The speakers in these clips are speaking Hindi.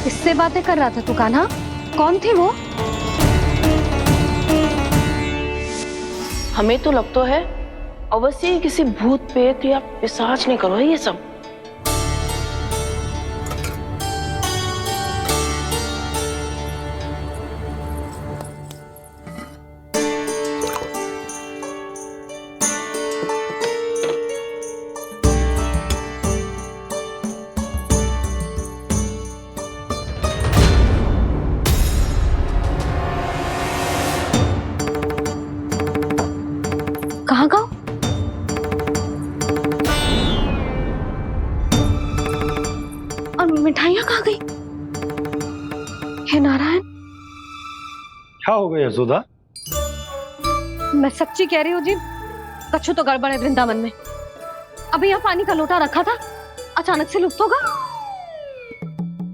इससे बातें कर रहा था तू कान्हा? कौन थी वो? हमें तो लगता है अवश्य ही किसी भूत प्रेत या पिशाच ने करो ये सब। कहाँ गाँव? और मिठाइयाँ कहाँ गई? हे नारायण, क्या हो गया यशोदा? मैं सच्ची कह रही हूँ जी, कछु तो गड़बड़ है वृंदावन में। अभी यहाँ पानी का लोटा रखा था, अचानक से लुप्त होगा।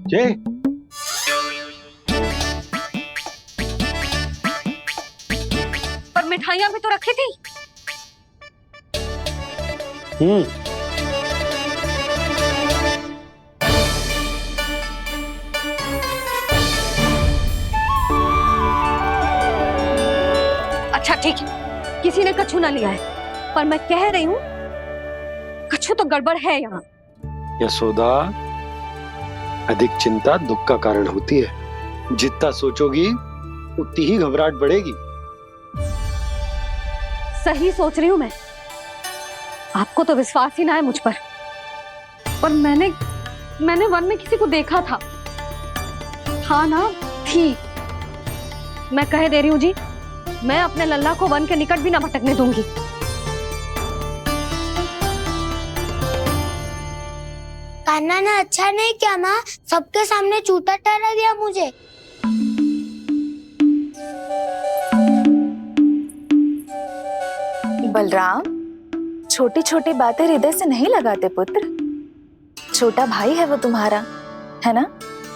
जय, पर मिठाइयाँ भी तो रखी थी। अच्छा ठीक है, किसी ने कछु ना लिया है, पर मैं कह रही हूँ कछु तो गड़बड़ है यहाँ। यशोदा, अधिक चिंता दुख का कारण होती है। जितना सोचोगी उतनी ही घबराहट बढ़ेगी। सही सोच रही हूँ मैं। आपको तो विश्वास ही ना है मुझ पर मैंने वन में किसी को देखा था। हाँ ना, थी। मैं कह दे रही हूँ जी, मैं अपने लल्ला को वन के निकट भी ना भटकने दूंगी। कान्हा ने अच्छा नहीं किया माँ, सबके सामने झूठा ठहरा दिया मुझे। बलराम, छोटी छोटी बातें हृदय से नहीं लगाते पुत्र। छोटा भाई है वो तुम्हारा, है ना?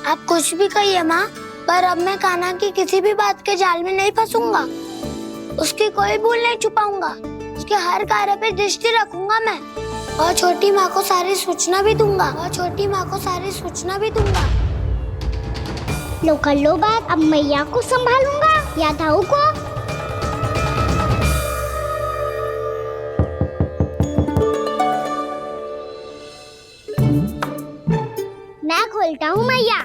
आप कुछ भी कहिए माँ, पर अब मैं कान्हा की किसी भी बात के जाल में नहीं फंसूंगा। उसकी कोई भूल नहीं छुपाऊंगा। उसके हर कार्य पे दृष्टि रखूंगा मैं, और छोटी माँ को सारी सूचना भी दूंगा। लो कर लो बात, अब मैया को संभालूंगा या दाऊ को। मैं खोलता हूँ मैया।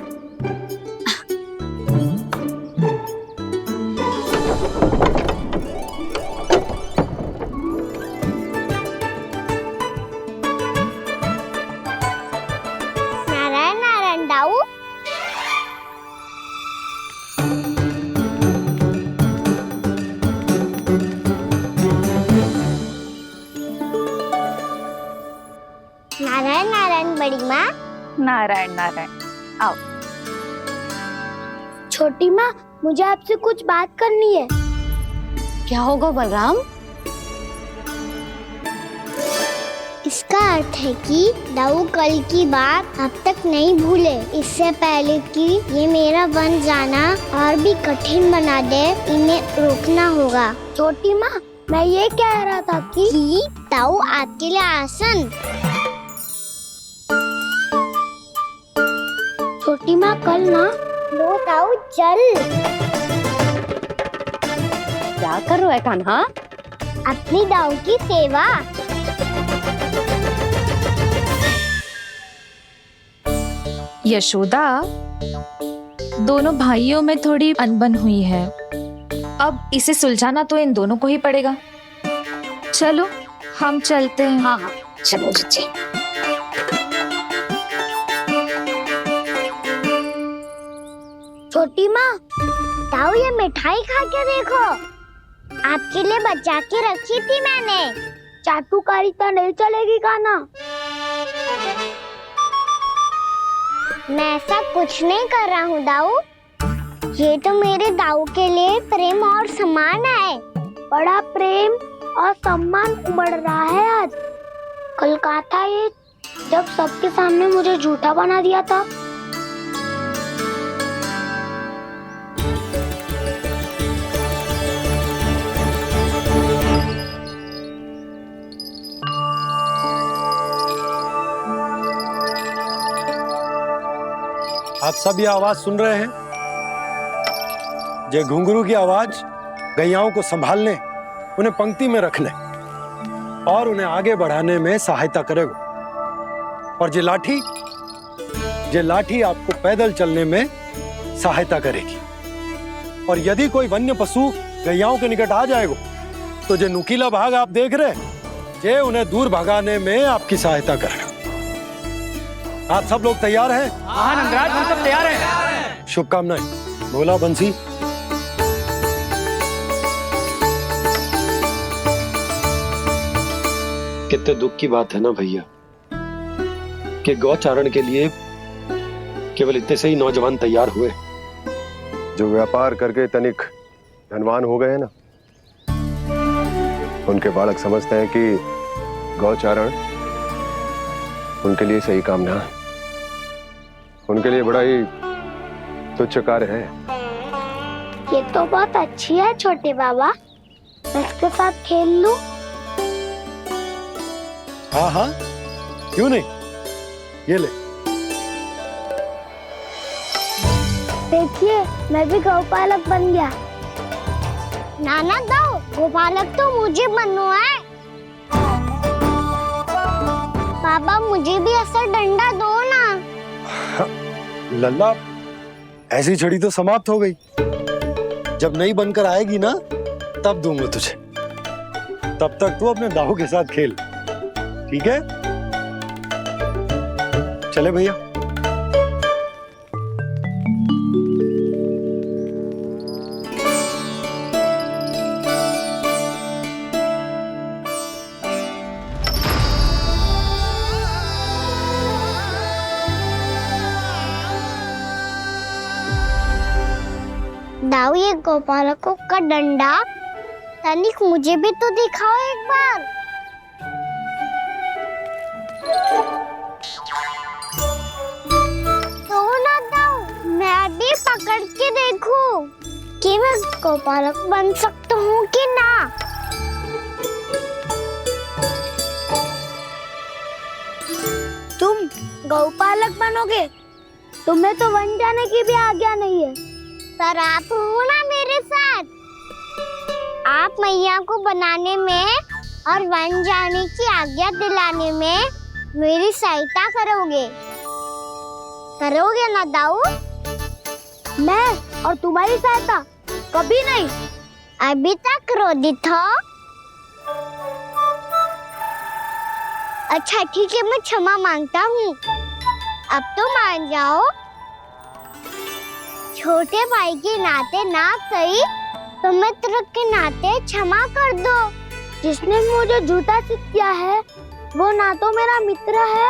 नारायण नारायण दाऊ। नारायण नारायण बड़ी माँ। नारायण नारायण, आओ। छोटी माँ, मुझे आपसे कुछ बात करनी है। क्या होगा बलराम? इसका अर्थ है कि दाऊ कल की बात अब तक नहीं भूले। इससे पहले कि ये मेरा वन जाना और भी कठिन बना दे, इन्हें रोकना होगा। छोटी माँ, मैं ये कह रहा था कि दाऊ आपके लिए आसन। छोटी माँ, कल ना लो दाऊ जल। क्या कर रहा है कान्हा? अपनी दाऊ की सेवा। यशोदा, दोनों भाइयों में थोड़ी अनबन हुई है। अब इसे सुलझाना तो इन दोनों को ही पड़ेगा। चलो हम चलते हैं। हाँ हाँ, चलो जी। छोटी माँ, दाऊ ये मिठाई खा के देखो। आपके लिए बचा के रखी थी मैंने। चाटुकारिता नहीं चलेगी कान्हा। मैं ऐसा कुछ नहीं कर रहा हूँ दाऊ। ये तो मेरे दाऊ के लिए प्रेम और सम्मान है। बड़ा प्रेम और सम्मान उमड़ रहा है आज। कल कहा था ये, जब सबके सामने मुझे झूठा बना दिया था। आप सब ये आवाज सुन रहे हैं? ये घुंघरू की आवाज गैयाओं को संभालने, उन्हें पंक्ति में रखने और उन्हें आगे बढ़ाने में सहायता करेगा। और ये लाठी आपको पैदल चलने में सहायता करेगी। और यदि कोई वन्य पशु गैयाओं के निकट आ जाएगा तो जो नुकीला भाग आप देख रहे हैं, ये उन्हें दूर भगाने में आपकी सहायता करेगा। आप सब लोग तैयार हैं? हाँ नंदराज, हम सब तैयार हैं। शुभकामनाएं। बोला बंसी। कितने दुख की बात है ना भैया कि गौचारण के लिए केवल इतने से ही नौजवान तैयार हुए जो व्यापार करके तनिक धनवान हो गए ना, उनके बालक समझते हैं कि गौचारण उनके लिए सही काम ना है, उनके लिए बड़ा ही तुच्छ कार्य है। ये तो बहुत अच्छी है छोटे बाबा, मैं इसके साथ खेल लूं? हाँ हाँ, क्यों नहीं, ये ले। देखिए मैं भी गौपालक बन गया। नाना दो, गौपालक तो मुझे बनना है। पापा मुझे भी ऐसा डंडा दो ना। लल्ला, ऐसी छड़ी तो समाप्त हो गई। जब नई बनकर आएगी ना तब दूंगा तुझे। तब तक तू अपने दाऊ के साथ खेल, ठीक है? चले भैया। दाऊ, ये गोपालकों का डंडा तनिक मुझे भी तो दिखाओ एक बार। तो ना दाऊ, मैं भी पकड़ के देखूं कि मैं गोपालक बन सकता हूँ कि ना। तुम गौपालक बनोगे? तुम्हें तो वन जाने की भी आज्ञा नहीं है। पर आप हो ना मेरे साथ, आप मैया को बनाने में और वन जाने की आज्ञा दिलाने में मेरी सहायता करोगे ना दाऊ? मैं और तुम्हारी सहायता कभी नहीं। अभी तक क्रोधित हो? अच्छा ठीक है, मैं क्षमा मांगता हूँ। अब तो मान जाओ। छोटे भाई के नाते ना सही तो मित्र के नाते क्षमा कर दो। जिसने मुझे झूठा सिखाया है वो ना तो मेरा मित्र है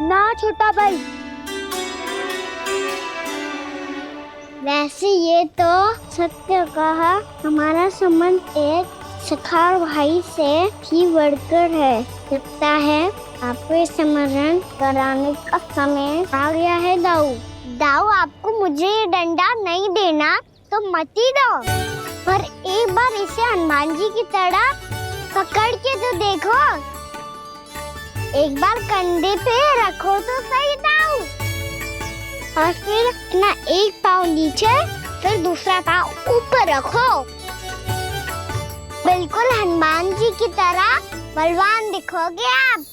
ना छोटा भाई। वैसे ये तो सत्य कहा, हमारा संबंध एक सखा भाई से भी बढ़कर है। लगता है आपको स्मरण कराने का समय आ गया है दाऊ। दाऊ, आपको मुझे ये डंडा नहीं देना तो मत ही दो, पर एक बार इसे हनुमान जी की तरह पकड़ के तो देखो। एक बार कंधे पे रखो तो सही दाऊ, और फिर अपना एक पाँव नीचे फिर दूसरा पाँव ऊपर रखो। बिल्कुल हनुमान जी की तरह बलवान दिखोगे आप।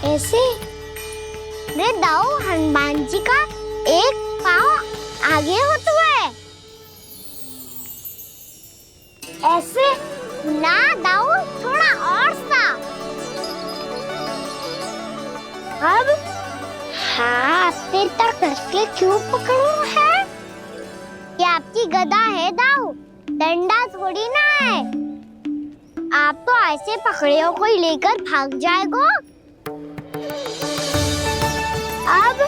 ऐसे रे दाऊ, हनुमान जी का एक पाँव आगे होता है। ऐसे ना दाऊ, थोड़ा और सा। अब हाथ तक कसके क्यों पकड़ू है? ये आपकी गदा है दाऊ, डंडा थोड़ी ना है। आप तो ऐसे पकड़े हो कोई लेकर भाग जाएगा। अब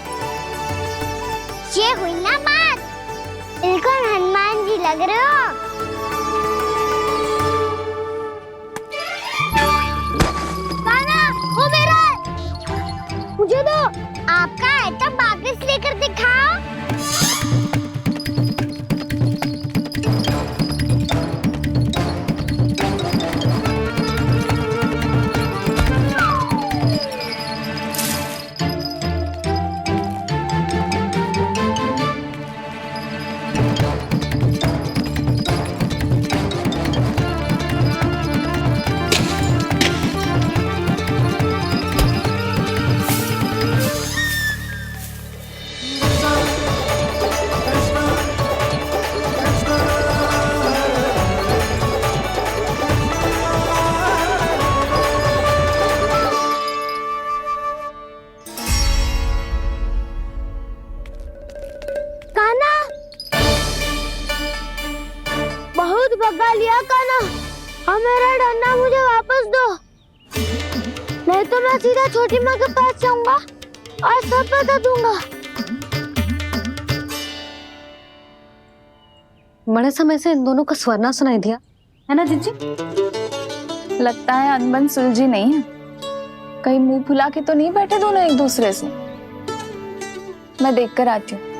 ये हुई ना बात, बिल्कुल हनुमान जी लग रहे हो। पाना, वो मेरा है। मुझे दो। आपका आइटम वापस लेकर दिखाओ। कान्हा, अब मेरा डंडा मुझे वापस दो, नहीं तो मैं सीधा छोटी माँ के पास जाऊंगा और सब बता दूंगा। बड़े समय से इन दोनों का स्वर ना सुनाई दिया, है ना जीजी? लगता है अनबन सुलझी नहीं है। कहीं मुंह फुला के तो नहीं बैठे दोनों एक दूसरे से। मैं देखकर आती हूँ।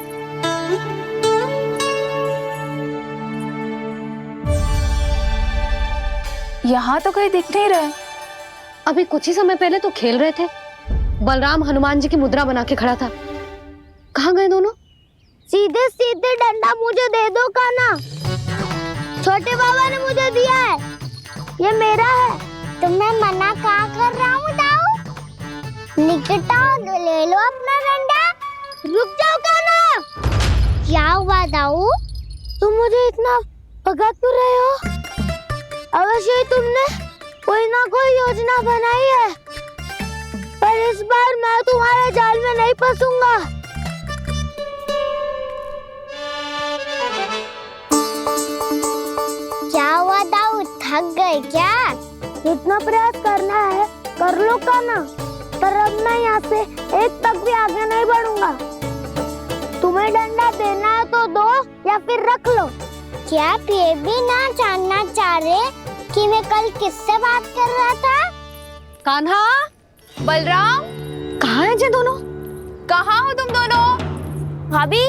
यहाँ तो कहीं दिख नहीं रहे। अभी कुछ ही समय पहले तो खेल रहे थे। बलराम हनुमान जी की मुद्रा बना के खड़ा था। कहाँ गए दोनों? सीधे सीधे डंडा मुझे दे दो कान्हा, छोटे बाबा ने मुझे दिया है, ये मेरा है। तो मैं मना कहाँ कर रहा हूँ दाऊ? निकट आओ, ले लो अपना डंडा। रुक जाओ कान्हा। क्या हुआ दाऊ? तुम मुझे इतना भगा क्यों रहे हो? अवश्य ही तुमने कोई ना कोई योजना बनाई है, पर इस बार मैं तुम्हारे जाल में नहीं फंसूंगा। क्या हुआ दाऊ, थक गए क्या? जितना प्रयास करना है कर लो कान्हा, पर अब मैं यहाँ से एक तक भी आगे नहीं बढ़ूंगा। तुम्हें डंडा देना है तो दो या फिर रख लो। क्या आप ये भी ना जानना चाह रहे कि मैं कल किससे बात कर रहा था? कान्हा, बलराम, कहाँ हैं ये दोनों? कहाँ हो तुम दोनों? भाभी,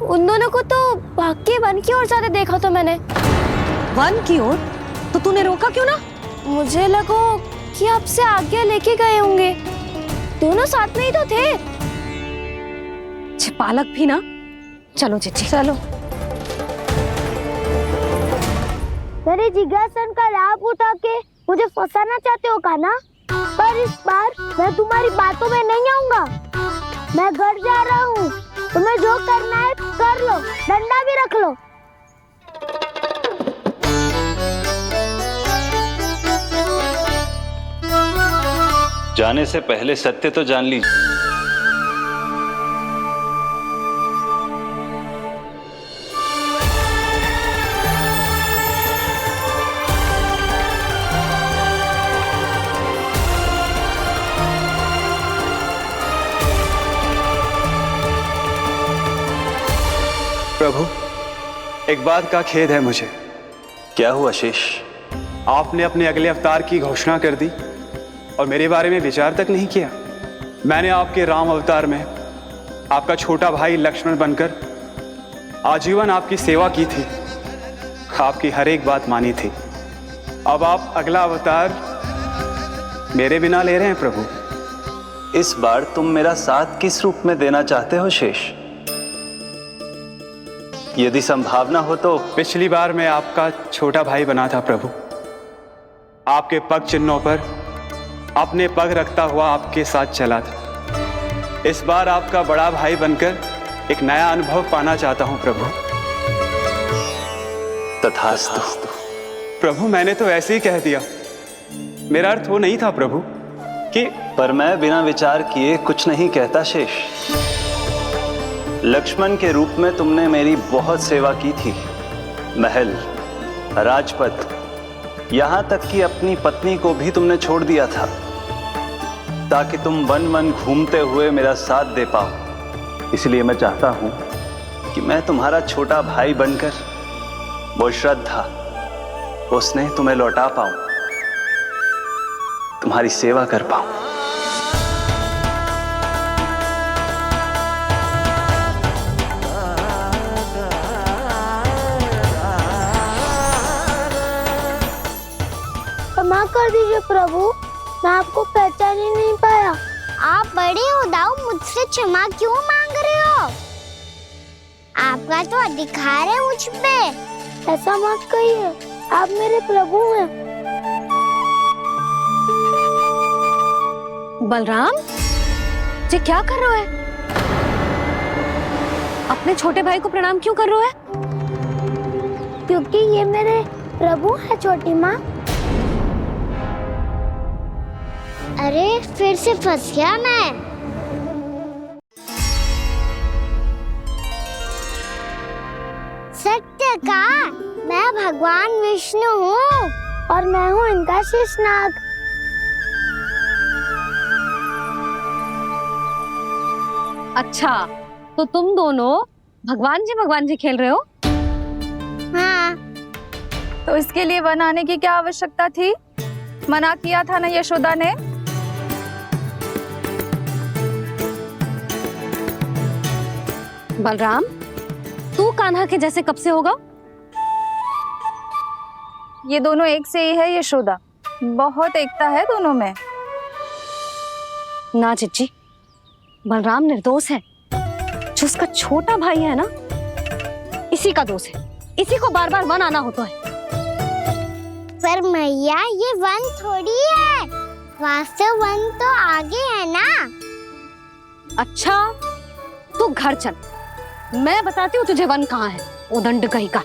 उन दोनों को तो भाग के वन की ओर जाते देखा तो मैंने। वन की ओर? तो तूने रोका क्यों ना? मुझे लगा कि आपसे आगे लेके गए होंगे, दोनों साथ में ही तो थे। पालक भी ना। चलो जीजी चलो। मेरे जिज्ञासन का लाभ उठा के मुझे फंसाना चाहते हो कान्हा, पर इस बार मैं तुम्हारी बातों में नहीं आऊंगा। मैं घर जा रहा हूँ, तुम्हें जो करना है कर लो, डंडा भी रख लो। जाने से पहले सत्य तो जान लीजिए। प्रभु, एक बात का खेद है मुझे। क्या हुआ शेष? आपने अपने अगले अवतार की घोषणा कर दी और मेरे बारे में विचार तक नहीं किया। मैंने आपके राम अवतार में आपका छोटा भाई लक्ष्मण बनकर आजीवन आपकी सेवा की थी, आपकी हर एक बात मानी थी। अब आप अगला अवतार मेरे बिना ले रहे हैं प्रभु। इस बार तुम मेरा साथ किस रूप में देना चाहते हो शेष? यदि संभावना हो तो। पिछली बार मैं आपका छोटा भाई बना था प्रभु, आपके पग चिन्हों पर अपने पग रखता हुआ आपके साथ चला था। इस बार आपका बड़ा भाई बनकर एक नया अनुभव पाना चाहता हूं प्रभु। तथास्तु। प्रभु, मैंने तो ऐसे ही कह दिया, मेरा अर्थ वो नहीं था प्रभु कि। पर मैं बिना विचार किए कुछ नहीं कहता शेष। लक्ष्मण के रूप में तुमने मेरी बहुत सेवा की थी। महल, राजपथ, यहां तक कि अपनी पत्नी को भी तुमने छोड़ दिया था ताकि तुम वन वन घूमते हुए मेरा साथ दे पाओ। इसलिए मैं चाहता हूं कि मैं तुम्हारा छोटा भाई बनकर वो श्रद्धा, वो स्नेह तुम्हें लौटा पाऊं, तुम्हारी सेवा कर पाऊं। क्षमा कर दीजिए प्रभु, मैं आपको पहचान ही नहीं पाया। आप बड़े हो दाऊ, मुझसे क्षमा क्यों मांग रहे हो? आपका तो अधिकार है मुझ पे। ऐसा मत कहिए, आप मेरे प्रभु हैं। बलराम, ये क्या कर रहा है? अपने छोटे भाई को प्रणाम क्यों कर रहा है? क्योंकि ये मेरे प्रभु है छोटी माँ। अरे फिर से फंस गया मैं। सत्य का मैं भगवान विष्णु हूँ और मैं हूँ इनका शेषनाग। अच्छा, तो तुम दोनों भगवान जी खेल रहे हो? हाँ। तो इसके लिए वन आने की क्या आवश्यकता थी? मना किया था ना यशोदा ने। बलराम, तू कान्हा के जैसे कब से होगा? ये दोनों एक से ही है यशोदा, बहुत एकता है दोनों में। ना चिच्ची, बलराम निर्दोष है। जो उसका छोटा भाई है ना, इसी का दोष है। इसी को बार बार वन आना होता है। पर मैया, ये वन थोड़ी है, वास्तव वन तो आगे है ना। अच्छा, तू घर चल, मैं बताती हूँ तुझे वन कहाँ है। उदंड कहीं का।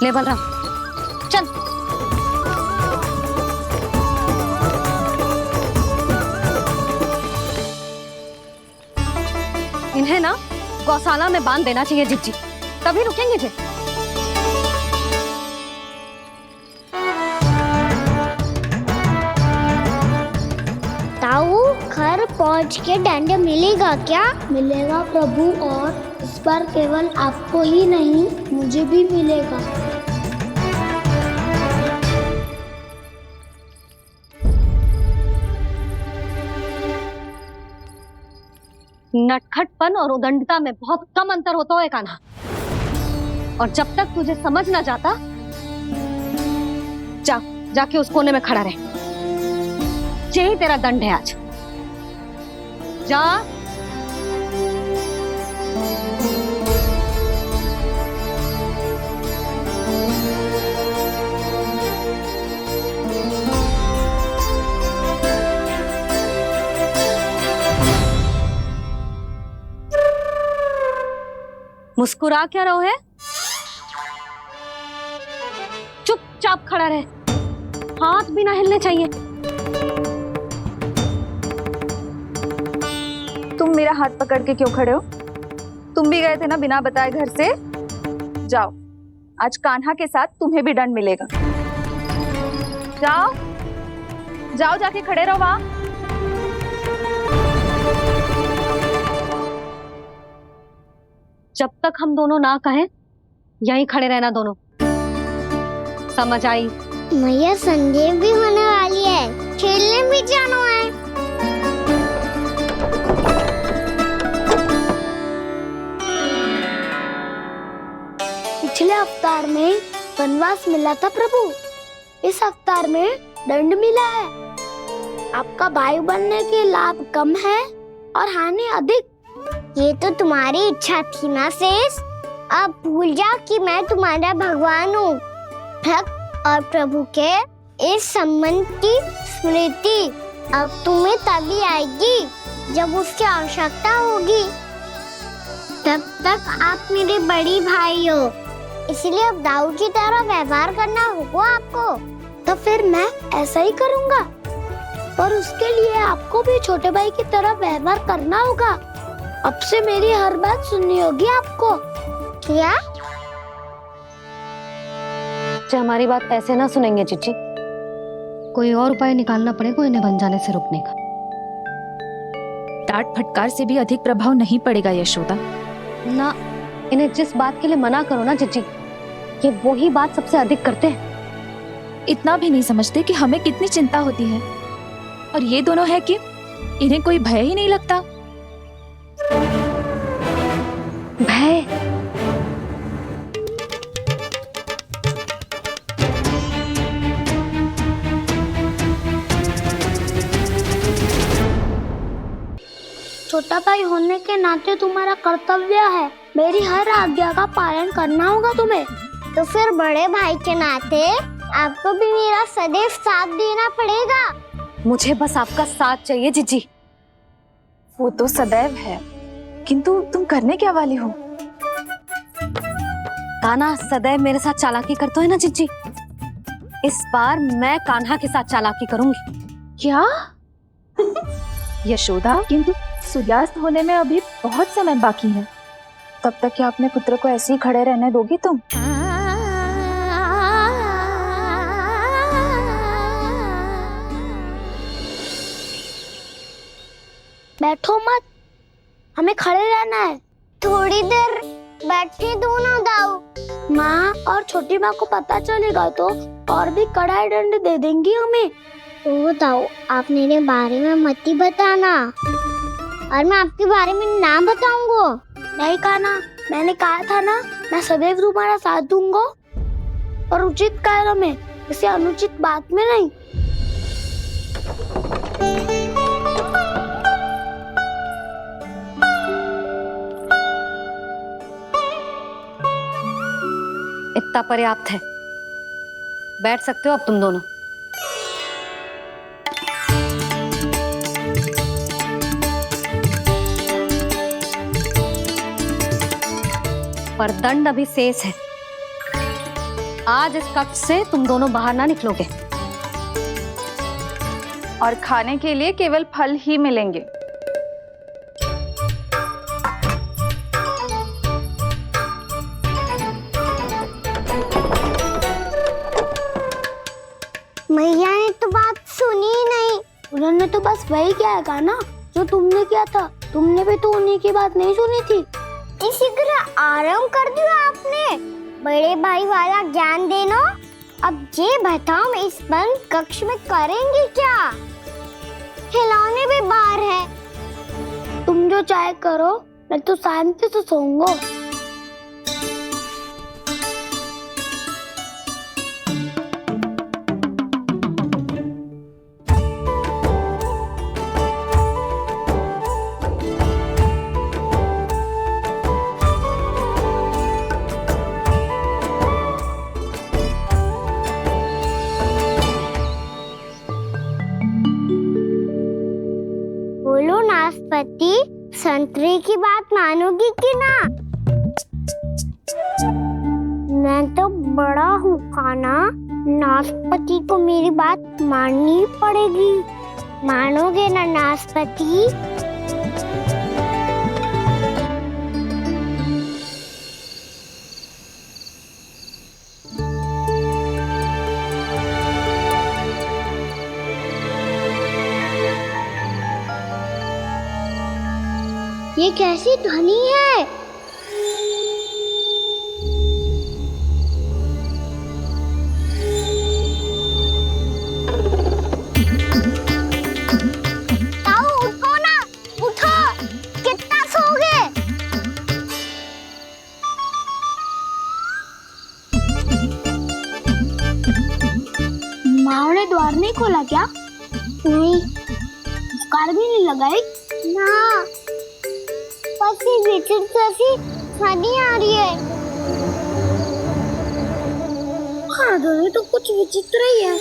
ले बलराम, चल। इन्हें ना गौशाला में बांध देना चाहिए जिज्जी, तभी रुकेंगे जे। ताऊ, घर पहुँच के दंड मिलेगा क्या? मिलेगा प्रभु, और इस बार केवल आपको ही नहीं, मुझे भी मिलेगा। नटखटपन और उदंडता में बहुत कम अंतर होता है कान्हा, और जब तक तुझे समझ ना जाता, जाके उस कोने में खड़ा रहे। यही तेरा दंड है आज। जा। मुस्कुरा क्या रहो है? चुपचाप खड़ा रहे, हाथ भी ना हिलने चाहिए। तुम मेरा हाथ पकड़ के क्यों खड़े हो? तुम भी गए थे ना बिना बताए घर से। जाओ, आज कान्हा के साथ तुम्हें भी दंड मिलेगा। जाओ जाओ, जाके खड़े रहो वहां। जब तक हम दोनों ना कहें, यहीं खड़े रहना दोनों। समझ आई? मैया, संडे भी होने वाली है, खेलने भी जाना है। पिछले अवतार में वनवास मिला था प्रभु, इस अवतार में दंड मिला है। आपका भाई बनने के लाभ कम है और हानि अधिक। ये तो तुम्हारी इच्छा थी ना शेष। अब भूल जा कि मैं तुम्हारा भगवान हूँ। भक्त और प्रभु के इस संबंध की स्मृति अब तुम्हें तभी आएगी जब उसकी आवश्यकता होगी। तब तक आप मेरे बड़ी भाई हो, इसलिए अब दाऊ की तरह व्यवहार करना होगा आपको। तो फिर मैं ऐसा ही करूँगा, पर उसके लिए आपको भी छोटे भाई की तरह व्यवहार करना होगा। अब से मेरी हर बात सुननी होगी आपको। क्या? हमारी बात ऐसे ना सुनेंगे चिच्ची, कोई और उपाय निकालना पड़ेगा इन्हें बन जाने से रुकने का। डांट फटकार से भी अधिक प्रभाव नहीं पड़ेगा यशोदा। ना, इन्हें जिस बात के लिए मना करो ना चिच्ची, ये वही बात सबसे अधिक करते हैं। इतना भी नहीं समझते कि हमें कितनी चिंता होती है, और ये दोनों है कि इन्हें कोई भय ही नहीं लगता। भय? छोटा भाई होने के नाते तुम्हारा कर्तव्य है, मेरी हर आज्ञा का पालन करना होगा तुम्हें। तो फिर बड़े भाई के नाते आपको भी मेरा सदैव साथ देना पड़ेगा। मुझे बस आपका साथ चाहिए जिज्जी। वो तो सदैव है, किंतु तुम करने क्या वाली हो? कान्हा सदैव मेरे साथ चालाकी करता है ना जिज्जी, इस बार मैं कान्हा के साथ चालाकी करूंगी। क्या? यशोदा, किंतु सूर्यास्त होने में अभी बहुत समय बाकी है। तब तक क्या अपने पुत्र को ऐसे ही खड़े रहने दोगी तुम? बैठो मत, हमें खड़े रहना है। थोड़ी देर बैठे दो ना दाऊ। माँ और छोटी माँ को पता चलेगा तो और भी कड़ा दंड दे देंगी हमें। ओ दाऊ, आप मेरे बारे में मत ही बताना, और मैं आपके बारे में ना बताऊंगा। नहीं कहा ना, मैंने कहा था ना, मैं सदैव तुम्हारा साथ दूंगा और उचित कार्य में, किसी अनुचित बात में नहीं। इतना पर्याप्त है, बैठ सकते हो अब तुम दोनों। पर दंड अभी शेष है। आज इस कक्ष से तुम दोनों बाहर ना निकलोगे। और खाने के लिए केवल फल ही मिलेंगे। मैया ने तो बात सुनी ही नहीं। उन्होंने तो बस वही किया ना जो तुमने किया था। तुमने भी तो उन्हीं की बात नहीं सुनी थी। इसी तरह आराम कर दिया आपने। बड़े भाई वाला ज्ञान देना। अब ये बताओ, इस बंद कक्ष में करेंगे क्या? खिलौने भी बाहर है। तुम जो चाहे करो, मैं तो शांति से सोऊंगा। बोलो नाशपाती, संतरे की बात मानोगी कि ना? मैं तो बड़ा हूँ काना, नाशपाती को मेरी बात माननी पड़ेगी। मानोगे ना नाशपाती? ये कैसी ध्वनि है? ताऊ उठो ना, उठो। कितना सोओगे? माँ ने द्वार नहीं खोला क्या? नहीं। कार भी नहीं लगाई? ना। विचित्र ध्वनि आ रही है। हाँ, ध्वनि तो कुछ विचित्र ही है।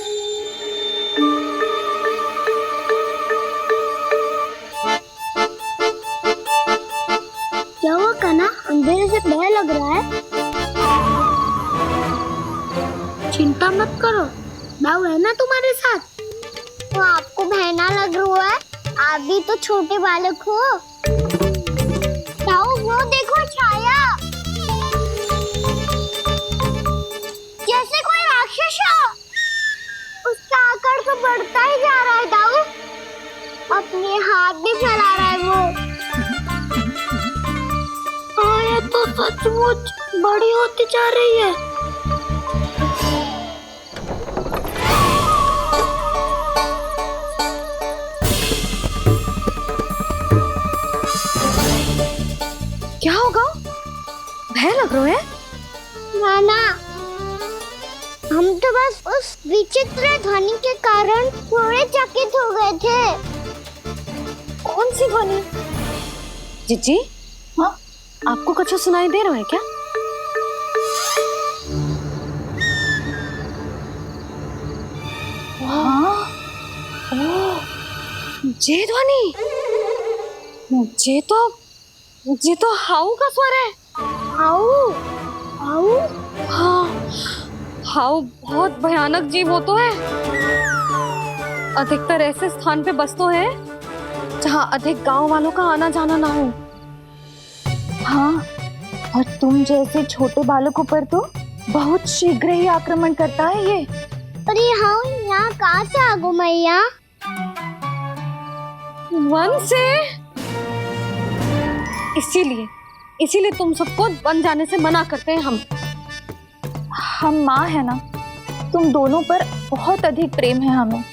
क्या हुआ कान्हा? अंधेरे से भय लग रहा है। चिंता मत करो, दाऊ है ना तुम्हारे साथ। तो आपको भय ना लग रहा है? आप भी तो छोटे बालक हो। वो देखो छाया, जैसे कोई राक्षस हो। उसका आकार तो बढ़ता ही जा रहा है दाऊ। अपने हाथ भी फैला रहा है वो। हाँ, ये तो सचमुच बड़ी होती जा रही है। क्या होगा? भय लग रहा है? नाना, हम तो बस उस विचित्र ध्वनि के कारण थोड़े चकित हो गए थे। कौन सी ध्वनि? जीजी, हाँ, आपको कुछ सुनाई दे रहा है क्या? हाँ, ओह, ये ध्वनि, ये तो हाउ का स्वर है। हाउ? हाउ? हाँ, हाउ बहुत भयानक जीव हो तो है। अधिकतर ऐसे स्थान पे बस तो है जहाँ अधिक गांव वालों का आना जाना ना हो। हाँ, और तुम जैसे छोटे बालकों पर तो बहुत शीघ्र ही आक्रमण करता है ये। अरे हाँ, यहाँ कहाँ से आ गो मैया? वन से। इसीलिए तुम सबको वन जाने से मना करते हैं हम माँ है ना, तुम दोनों पर बहुत अधिक प्रेम है हमें,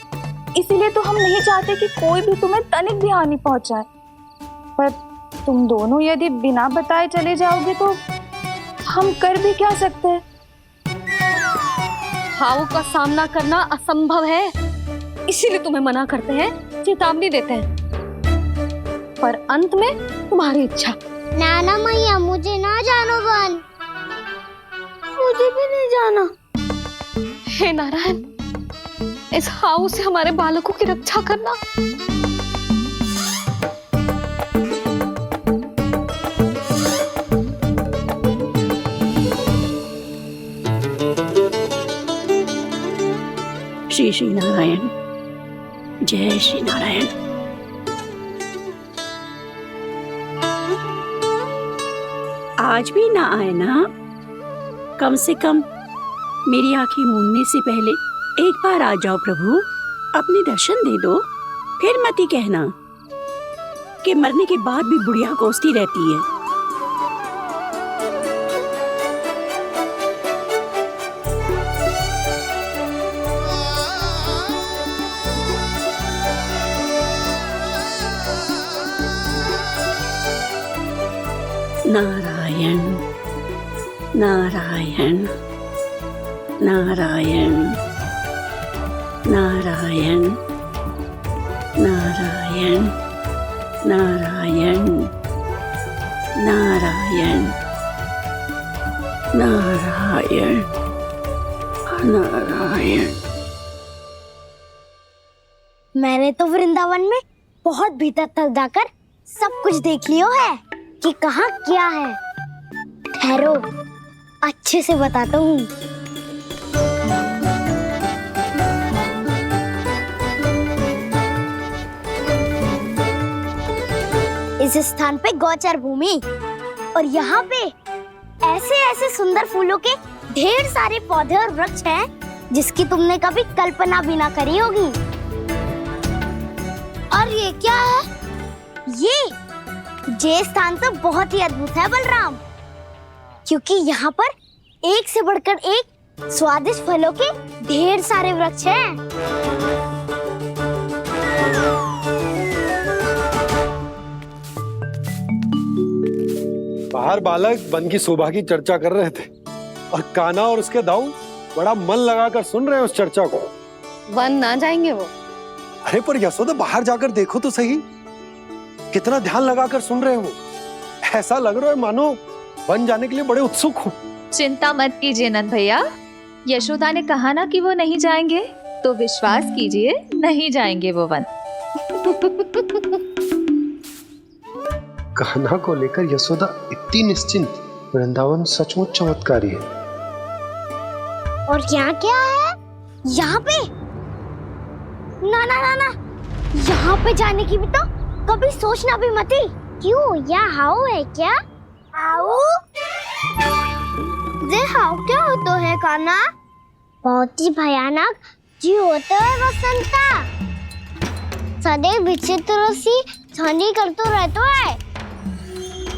इसीलिए तो हम नहीं चाहते कि कोई भी तुम्हें तनिक भी हानि पहुंचाए। पर तुम दोनों यदि बिना बताए चले जाओगे तो हम कर भी क्या सकते हैं? हाउ का सामना करना असंभव है, इसीलिए तुम्हें मना करते हैं, चेतावनी देते हैं। पर अंत में तुम्हारी इच्छा। नाना मैया, मुझे ना जानो वन। मुझे भी नहीं जाना। हे नारायण, इस हाउ से हमारे बालकों की रक्षा करना। श्री श्री नारायण, जय श्री नारायण। आज भी ना आए ना? कम से कम मेरी आंखें मूंदने से पहले एक बार आ जाओ प्रभु, अपने दर्शन दे दो। फिर मत ही कहना कि मरने के बाद भी बुढ़िया कोसती रहती है। नारायण नारायण नारायण नारायण नारायण नारायण नारायण नारायण नारायण। मैंने तो वृंदावन में बहुत भीतर तक जाकर सब कुछ देख लियो है कि कहाँ क्या है। ठहरो, अच्छे से बताता हूँ। इस स्थान पे गौचर भूमि, और यहाँ पे ऐसे ऐसे सुंदर फूलों के ढेर सारे पौधे और वृक्ष हैं जिसकी तुमने कभी कल्पना भी ना करी होगी। और ये क्या है? ये स्थान तो बहुत ही अद्भुत है बलराम, क्योंकि यहाँ पर एक से बढ़कर एक स्वादिष्ट फलों के ढेर सारे वृक्ष हैं। बाहर बालक वन की शोभा की चर्चा कर रहे थे और कान्हा और उसके दाऊ बड़ा मन लगाकर सुन रहे हैं उस चर्चा को। वन ना जाएंगे वो। अरे पर यशोदा, बाहर जाकर देखो तो सही, कितना ध्यान लगाकर सुन रहे हो। ऐसा लग रहा है मानो वन जाने के लिए बड़े उत्सुक हो। चिंता मत कीजिए नंद भैया, यशोदा ने कहा ना कि वो नहीं जाएंगे, तो विश्वास कीजिए नहीं जाएंगे वो वन। कान्हा को लेकर यशोदा इतनी निश्चिंत, वृंदावन सचमुच चमत्कारी है। और यहाँ क्या है? यहाँ पे ना ना ना ना, यहाँ पे जाने की भी तो कभी सोचना भी मत ही। क्यों, यहाँ हाउ है क्या? हाउ? ये हाउ क्या होता है कान्हा? बहुत ही भयानक जी होता है वसंता, सदैव विचित्र सी ध्वनि करते रहता है,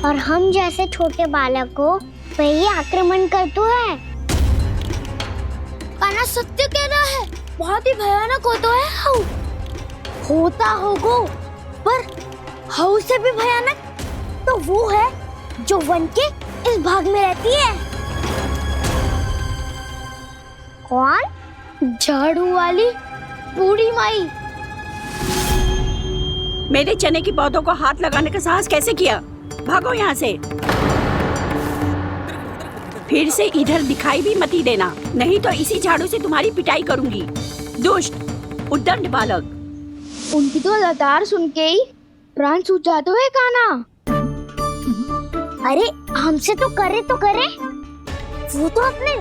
और हम जैसे छोटे बालक को वही आक्रमण करते है। कान्हा सत्य कह रहा है, बहुत ही भयानक होता है हाउ। होता होगा, पर हाउ से भी भयानक तो वो है जो वन के इस भाग में रहती है। कौन? झाड़ू वाली बूढ़ी माई। मेरे चने की पौधों को हाथ लगाने का साहस कैसे किया? भागो यहाँ से। फिर से इधर दिखाई भी मत ही देना, नहीं तो इसी झाड़ू से तुम्हारी पिटाई करूंगी। दुष्ट उद्दंड बालक। उनकी तो लतार सुन के ही प्राण सूझ जाते हैं कान्हा। अरे हमसे तो करे, वो तो अपने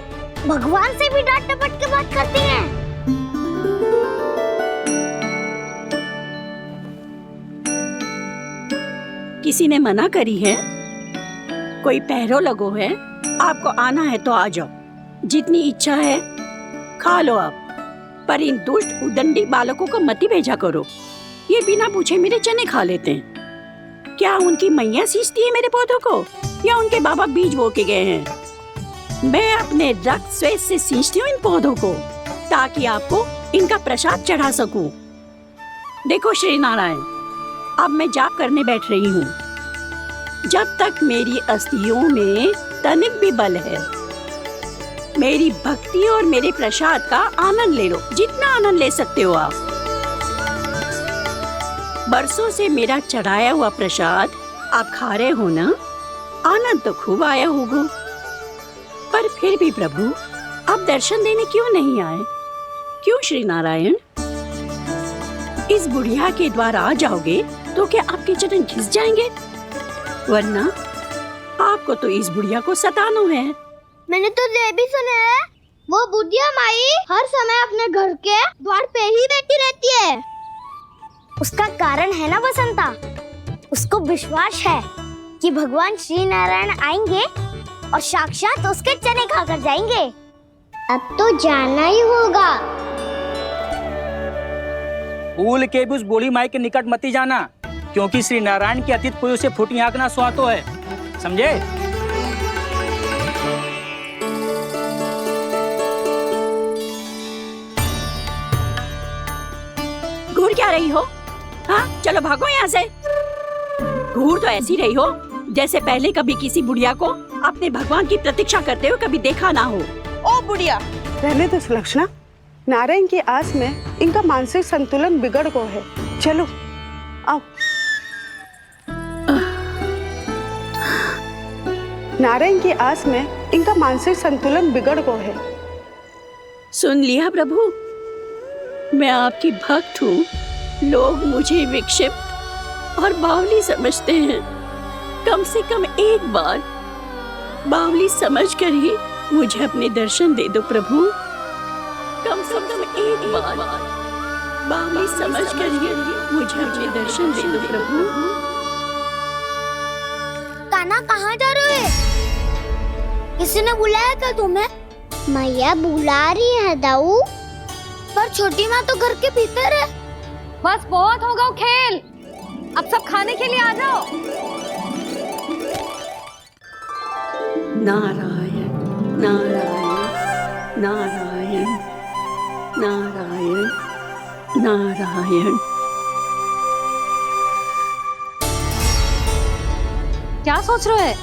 भगवान से भी डांट डपट के बात करती हैं। किसी ने मना करी है? कोई पैरों लगो है, आपको आना है तो आ जाओ, जितनी इच्छा है खा लो आप, पर इन दुष्ट उदंडी बालकों को मत ही भेजा करो। ये बिना पूछे मेरे चने खा लेते हैं। क्या उनकी मैया सींचती है मेरे पौधों को, या उनके बाबा बीज बो के गए हैं? मैं अपने रक्त स्वेद से सींचती हूँ इन पौधों को, ताकि आपको इनका प्रसाद चढ़ा सकूं। देखो श्री नारायण, अब मैं जाप करने बैठ रही हूँ। जब तक मेरी अस्थियों में तनिक भी बल है, मेरी भक्ति और मेरे प्रसाद का आनंद ले लो, जितना आनंद ले सकते हो आप। बरसों से मेरा चढ़ाया हुआ प्रसाद आप खा रहे हो ना, आनंद तो खूब आया होगा, पर फिर भी प्रभु आप दर्शन देने क्यों नहीं आए? क्यों श्री नारायण? इस बुढ़िया के द्वार आ जाओगे तो क्या आपके चरण घिस जाएंगे? वरना आपको तो इस बुढ़िया को सताना है। मैंने तो ये भी सुना है, वो बुढ़िया माई हर समय अपने घर के द्वार पे ही बैठी रहती है। उसका कारण है ना बसंता, उसको विश्वास है कि भगवान श्री नारायण आएंगे और साक्षात उसके चने खाकर जाएंगे। अब तो जाना ही होगा। भूल के भी उस बूढ़ी माई के निकट मत ही जाना, क्योंकि श्री नारायण की अतीत कोई उसे फूटी आंख ना सुहातो है, समझे? घूर क्या रही हो? हाँ, चलो भागो यहाँ से। घूर तो ऐसी रही हो जैसे पहले कभी किसी बुढ़िया को अपने भगवान की प्रतीक्षा करते हुए कभी देखा ना हो। ओ बुढ़िया, रहने दो सुलक्षणा, नारायण की आस में इनका मानसिक संतुलन बिगड़ गया है। चलो आओ। नारायण की आस में इनका मानसिक संतुलन बिगड़ गया है। सुन लिया प्रभु, मैं आपकी भक्त हूँ। लोग मुझे विक्षिप्त और बावली समझते हैं। कम से कम एक बार बावली समझकर ही मुझे अपने दर्शन दे दो प्रभु। कम से कम एक बार बावली समझकर ही मुझे अपने दर्शन दे दो प्रभु। कान्हा कहाँ जा रहे हो? किसी ने बुलाया क्या तुम्हें? मैया बुला रही है दाऊ, पर छोटी माँ तो घर के भीतर है। बस बहुत हो गया खेल, अब सब खाने के लिए आ जाओ। नारायण नारायण नारायण नारायण नारायण। क्या सोच रहे हैं?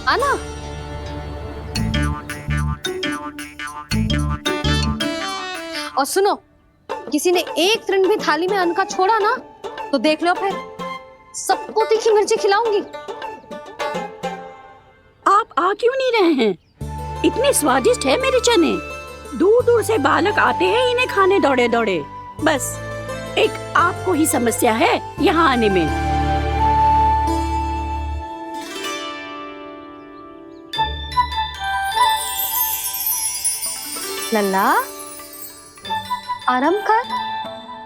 आना। और सुनो, किसी ने एक तृण भी थाली में अन्न का छोड़ा ना, तो देख लो फिर सबको तीखी मिर्ची खिलाऊंगी। आप आ क्यों नहीं रहे हैं? इतने स्वादिष्ट है मेरे चने। दूर दूर से बालक आते हैं इन्हें खाने दौड़े दौड़े। बस एक आपको ही समस्या है यहाँ आने में। लल्ला, आराम कर।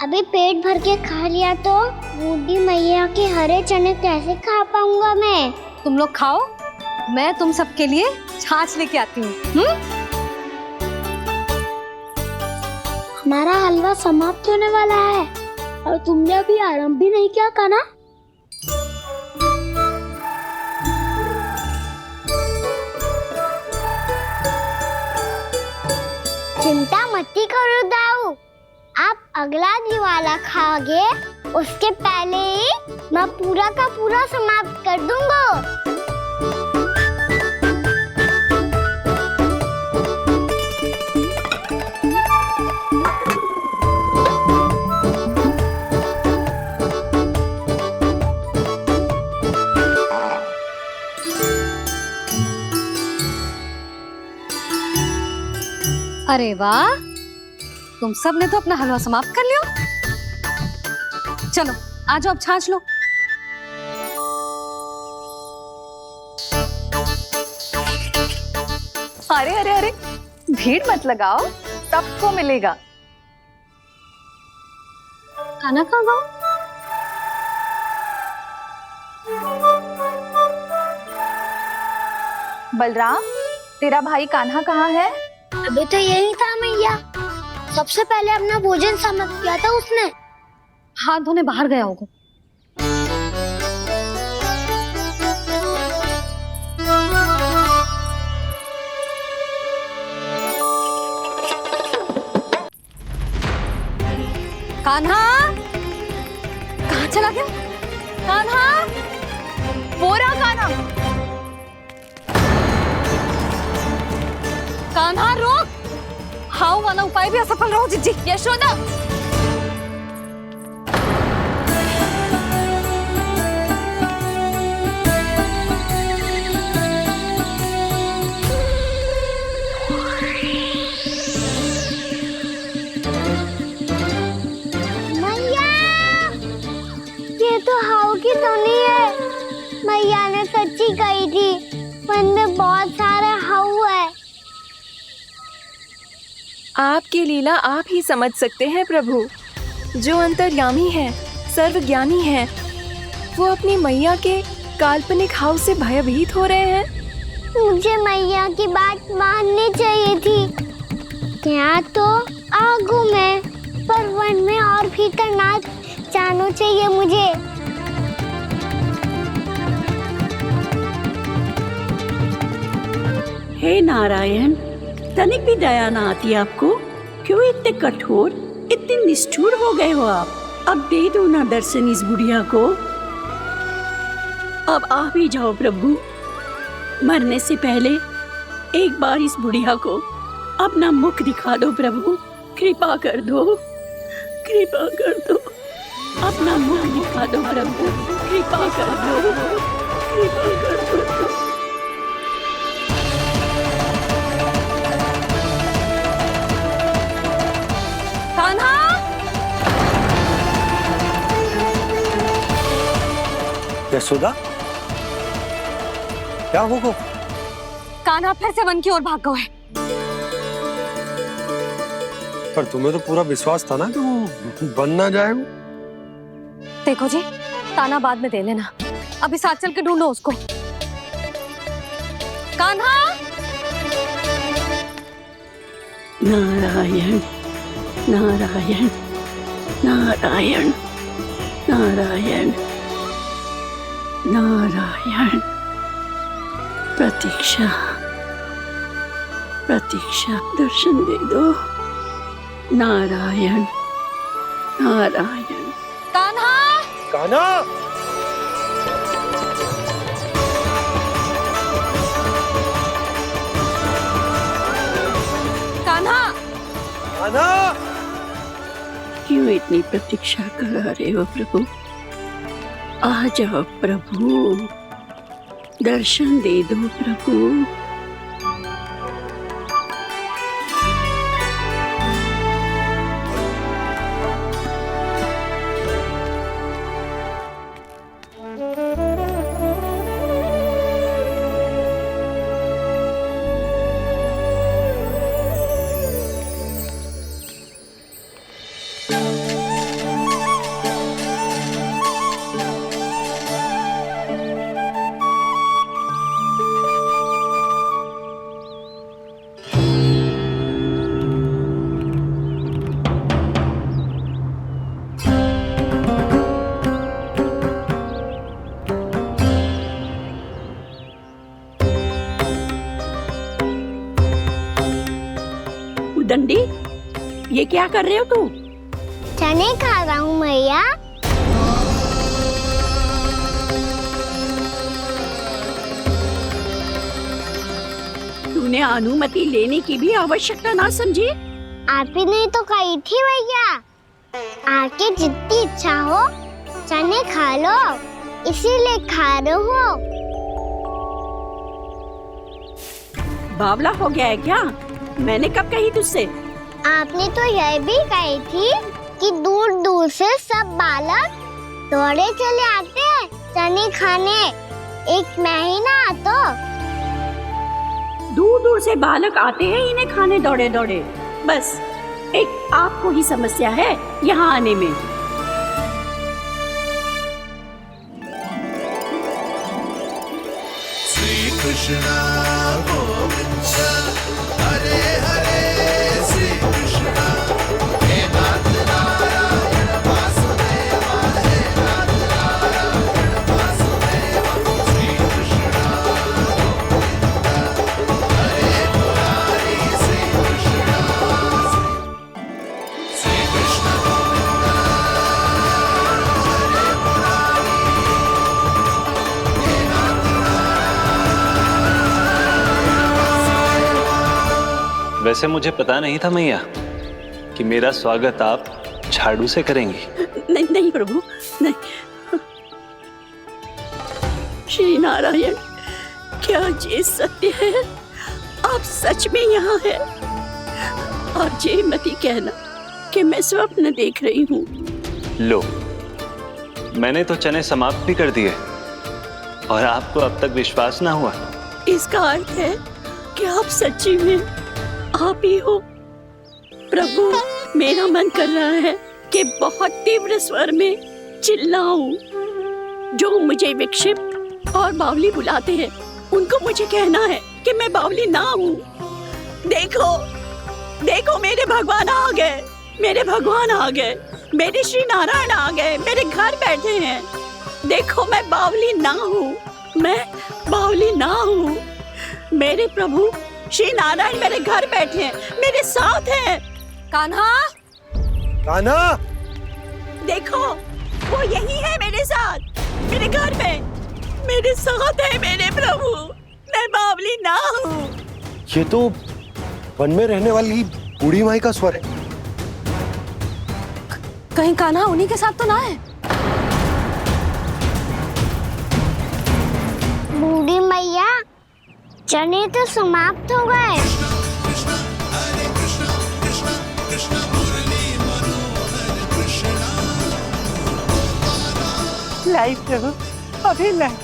अभी पेट भर के खा लिया तो बूढ़ी मैया के हरे चने कैसे खा पाऊंगा मैं? तुम लोग खाओ, मैं तुम सबके लिए छाछ लेके आती हूँ। हमारा हलवा समाप्त होने वाला है और तुमने अभी आराम भी नहीं किया कान्हा। चिंता मत करो दाऊ, आप अगला दिवाला खाओगे उसके पहले ही मैं पूरा का पूरा समाप्त कर दूंगा। अरे वाह, तुम सब ने तो अपना हलवा समाप्त कर लिया। चलो आ जाओ, अब छाछ लो। अरे अरे अरे, भीड़ मत लगाओ, सबको मिलेगा। खाना कहाँ गया? बलराम, तेरा भाई कान्हा कहाँ है? अभी तो यही था मैया। सबसे पहले अपना भोजन समाप्त किया था उसने। हाथ धोने बाहर गया होगा। कान्हा, कहाँ चला गया? कान्हा, वो रहा कान्हा। कान्हा रोक! हाउ वाला उपाय भी असफल रहो जिज्जी। यशोदा, मैया, ये तो हाउ की धुनी है। मैया ने सच्ची कही थी, वन में बहुत सारे हाउ है। आपकी लीला आप ही समझ सकते हैं प्रभु। जो अंतर्यामी है, सर्वज्ञानी है, वो अपनी मैया के काल्पनिक हाव से भयभीत हो रहे हैं। मुझे मैया की बात माननी चाहिए थी। यहाँ तो आगू में, पर वन में और भीतर ना जाना चाहिए मुझे। हे नारायण, तनिक भी दया ना आती आपको? क्यों इतने कठोर, इतने निष्ठुर हो गए हो आप? अब दे दो ना दर्शन इस बुढ़िया को। अब आप ही जाओ प्रभु। मरने से पहले एक बार इस बुढ़िया को अपना मुख दिखा दो प्रभु। कृपा कर दो, कृपा कर दो। अपना मुख दिखा दो प्रभु। कृपा कर दो, कृपा कर दो। कान्हा! यशोदा, क्या होगा? कान्हा फिर से वन की ओर भाग गया है। पर तुम्हें तो पूरा विश्वास था ना कि वो बन ना जाए। वो देखो जी, ताना बाद में दे लेना, अभी साथ चल के ढूंढो उसको। कान्हा! नारायण, नारायण, नारायण, नारायण, नारायण। प्रतीक्षा, प्रतीक्षा, दर्शन दे दो। नारायण, नारायण। कान्हा! कान्हा! कान्हा! कान्हा! क्यों इतनी प्रतीक्षा करा रहे हो प्रभु? आ जाओ प्रभु, दर्शन दे दो प्रभु। दंडी, ये क्या कर रहे हो तू? चने खा रहा हूँ मैया। तूने अनुमति लेने की भी आवश्यकता ना समझी? आप ही ने तो कही थी भैया, आके जितनी इच्छा हो चने खा लो, इसीलिए खा रहे हो। बावला हो गया है क्या? मैंने कब कही तुझसे? आपने तो यह भी कही थी कि दूर दूर से सब बालक दौड़े चले आते हैं चने खाने। एक महीना तो दूर दूर से बालक आते हैं इन्हें खाने दौड़े दौड़े। बस एक आपको ही समस्या है यहाँ आने में। श्री वैसे मुझे पता नहीं था मैया कि मेरा स्वागत आप झाड़ू से करेंगी। नहीं नहीं प्रभु, नहीं। श्री नारायण, क्या ये सत्य है? आप सच में यहाँ हैं? और ये मती कहना कि मैं स्वप्न देख रही हूँ। लो, मैंने तो चने समाप्त भी कर दिए और आपको अब तक विश्वास ना हुआ। इसका अर्थ है कि आप सच्ची में आप ही हो। प्रभु, मेरा मन कर रहा है कि बहुत तीव्र स्वर में चिल्लाऊं। जो मुझे विक्षिप्त और बावली बुलाते हैं, उनको मुझे कहना है कि मैं बावली ना हूँ। देखो, देखो, मेरे भगवान आ गए, मेरे भगवान आ गए, मेरे श्री नारायण आ गए, मेरे घर बैठे हैं। देखो, मैं बावली ना हूँ, मैं बावली ना हूँ। मेरे प्रभु श्री नारायण मेरे घर बैठे हैं, मेरे साथ हैं। कान्हा, कान्हा, देखो, वो यही है मेरे साथ, मेरे घर में, मेरे साथ है मेरे प्रभु। मैं बावली ना हूँ। ये तो वन में रहने वाली बूढ़ी माई का स्वर है। कहीं कान्हा उन्हीं के साथ तो ना है? बूढ़ी मैया, चने तो समाप्त हो गए। लाई प्रभु, अभी लाई।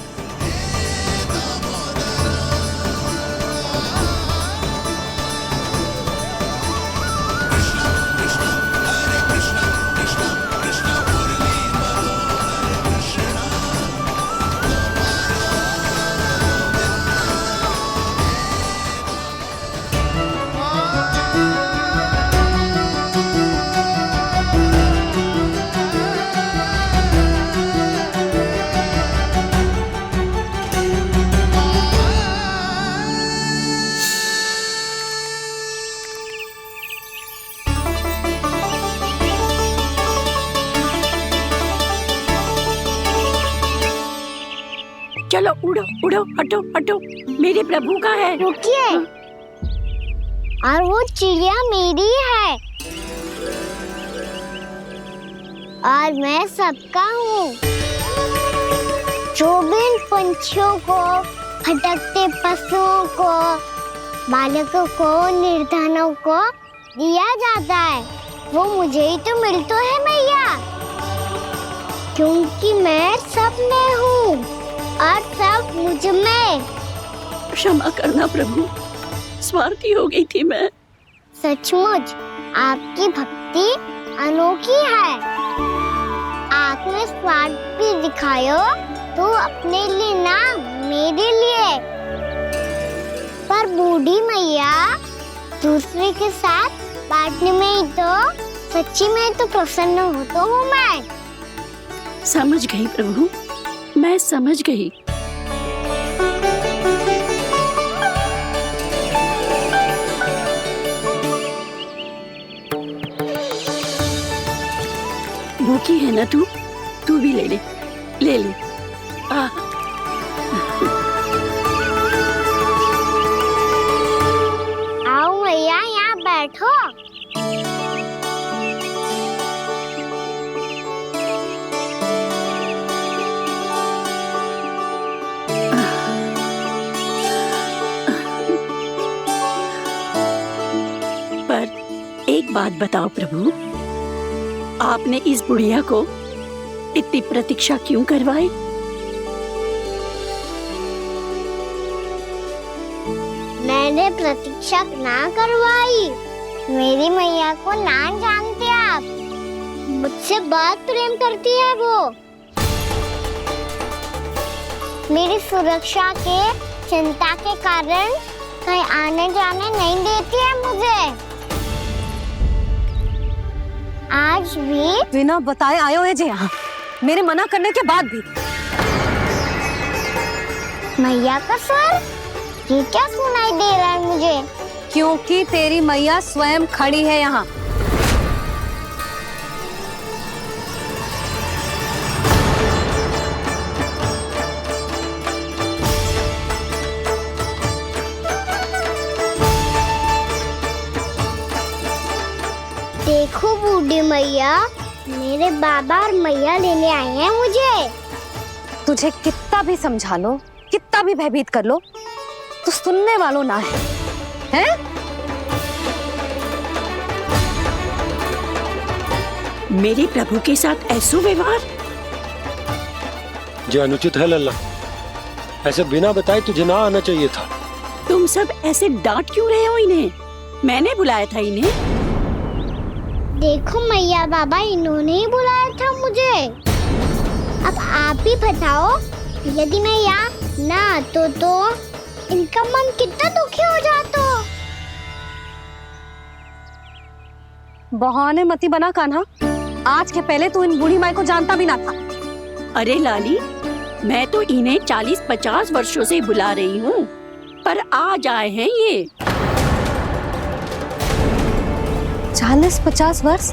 चलो उड़ो उड़ो, हटो हटो, मेरे प्रभु का है। रुकिए, और वो चिड़िया मेरी है और मैं सबका हूँ। जो भी इन पंछियों को, भटकते पशुओं को, बालकों को, निर्धनों को दिया जाता है, वो मुझे ही तो मिलता है मैया, क्योंकि मैं सब में हूँ और सब मुझ में। क्षमा करना प्रभु, स्वार्थी हो गई थी मैं। सचमुच आपकी भक्ति अनोखी है। आपने स्वार्थ भी दिखायो तो अपने लिए ना, मेरे लिए। पर बूढ़ी मैया, दूसरे के साथ बांटने में ही तो सच्ची में तो प्रसन्न होता हूँ मैं। समझ गई प्रभु, मैं समझ गई। भूखी है ना तू भी ले ले, ले ले। आओ मैया, यहाँ बैठो। पर एक बात बताओ प्रभु, आपने इस बुढ़िया को इतनी प्रतीक्षा क्यों करवाई? मैंने प्रतीक्षा ना करवाई। मेरी मैया को ना जानते आप, मुझसे बहुत प्रेम करती है वो। मेरी सुरक्षा के चिंता के कारण कहीं आने जाने नहीं देती है मुझे। आज भी बिना बताए आए हुए जे यहाँ, मेरे मना करने के बाद भी। मैया का सर, ये क्या सुनाई दे रहा है मुझे? क्योंकि तेरी मैया स्वयं खड़ी है यहाँ। देखो बूढ़ी मैया, मेरे बाबा और मैया लेने आए हैं मुझे। तुझे कितना भी समझा लो, कितना भी भयभीत कर लो, तो सुनने वालों ना है, हैं? मेरे प्रभु के साथ ऐसा व्यवहार जो अनुचित है लल्ला। ऐसे बिना बताए तुझे ना आना चाहिए था। तुम सब ऐसे डांट क्यों रहे हो इन्हें? मैंने बुलाया था इन्हें। देखो मैया बाबा, इन्होंने ही बुलाया था मुझे। अब आप ही बताओ, यदि मैं यहाँ ना आतो तो इनका मन कितना दुखी हो जाता। बहाने मती बना कान्हा, आज के पहले तू इन बूढ़ी माई को जानता भी ना था। अरे लाली, मैं तो इन्हें 40-50 वर्षों से बुला रही हूँ, पर आज आए हैं ये। 40-50 वर्ष?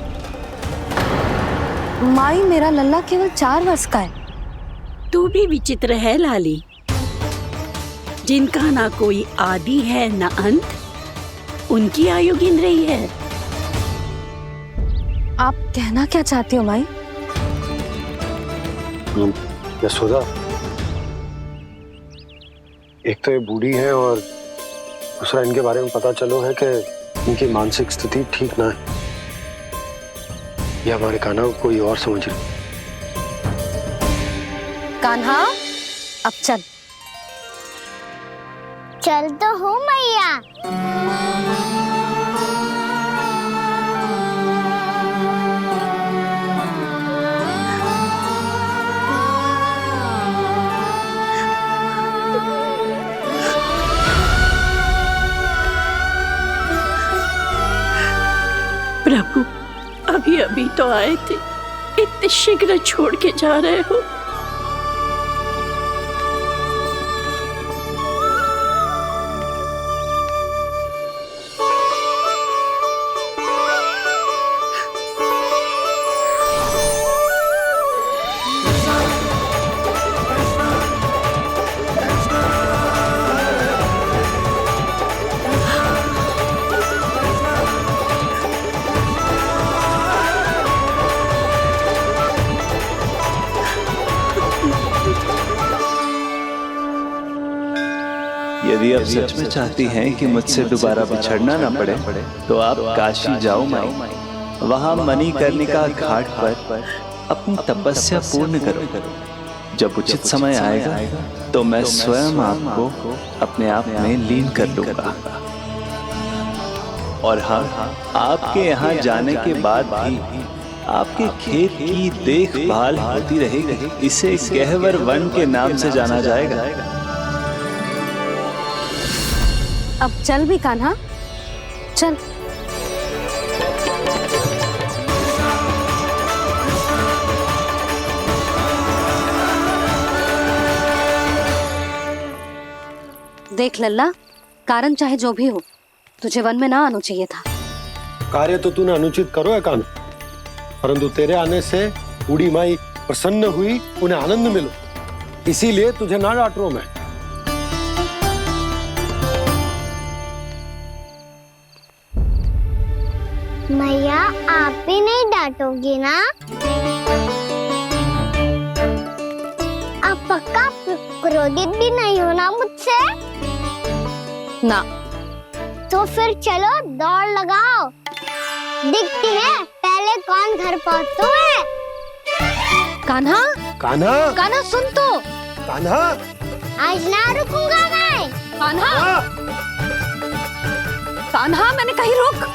माई, मेरा लल्ला केवल 4 वर्ष का है। तू भी विचित्र है लाली, जिनका ना कोई आदि है ना अंत, उनकी आयु गिन रही है। आप कहना क्या चाहती हो माई? यशोदा, एक तो ये बूढ़ी है और दूसरा इनके बारे में पता चलो है कि इनकी मानसिक स्थिति ठीक ना है। ये हमारे कान्हा को कोई और समझ रही। कान्हा, अब चल। चल तो हूँ मैया। प्रभु, अभी अभी तो आए थे, इतने शीघ्र छोड़ के जा रहे हो? यदि आप सच में चाहती हैं कि मुझसे दोबारा बिछड़ना ना पड़े तो आप काशी जाओ माई। वहां मणिकर्णिका घाट पर अपनी तपस्या पूर्ण करो। जब उचित समय आएगा तो मैं स्वयं आपको अपने आप में लीन कर लूंगा। और हाँ, आपके यहाँ जाने के बाद भी आपके खेत की देखभाल होती रहेगी। इसे गहवर वन के नाम से जाना जाएगा। अब चल भी कान्हा, चल। देख लल्ला, कारण चाहे जो भी हो, तुझे वन में ना आना चाहिए था। कार्य तो तूने अनुचित करो है कान्हा, परंतु तेरे आने से बूढ़ी माई प्रसन्न हुई, उन्हें आनंद मिलो, इसीलिए तुझे ना डांट रहा हूं मैं। मैया, आप भी नहीं डांटोगी ना? आप पक्का क्रोधित भी नहीं हो ना मुझसे? ना। तो फिर चलो दौड़ लगाओ, दिखती है पहले कौन घर पहुंचता है। कान्हा, कान्हा, कान्हा सुन तो। कान्हा, आज ना रुकूंगा मैं। कान्हा, कान्हा, मैंने कहीं रुक।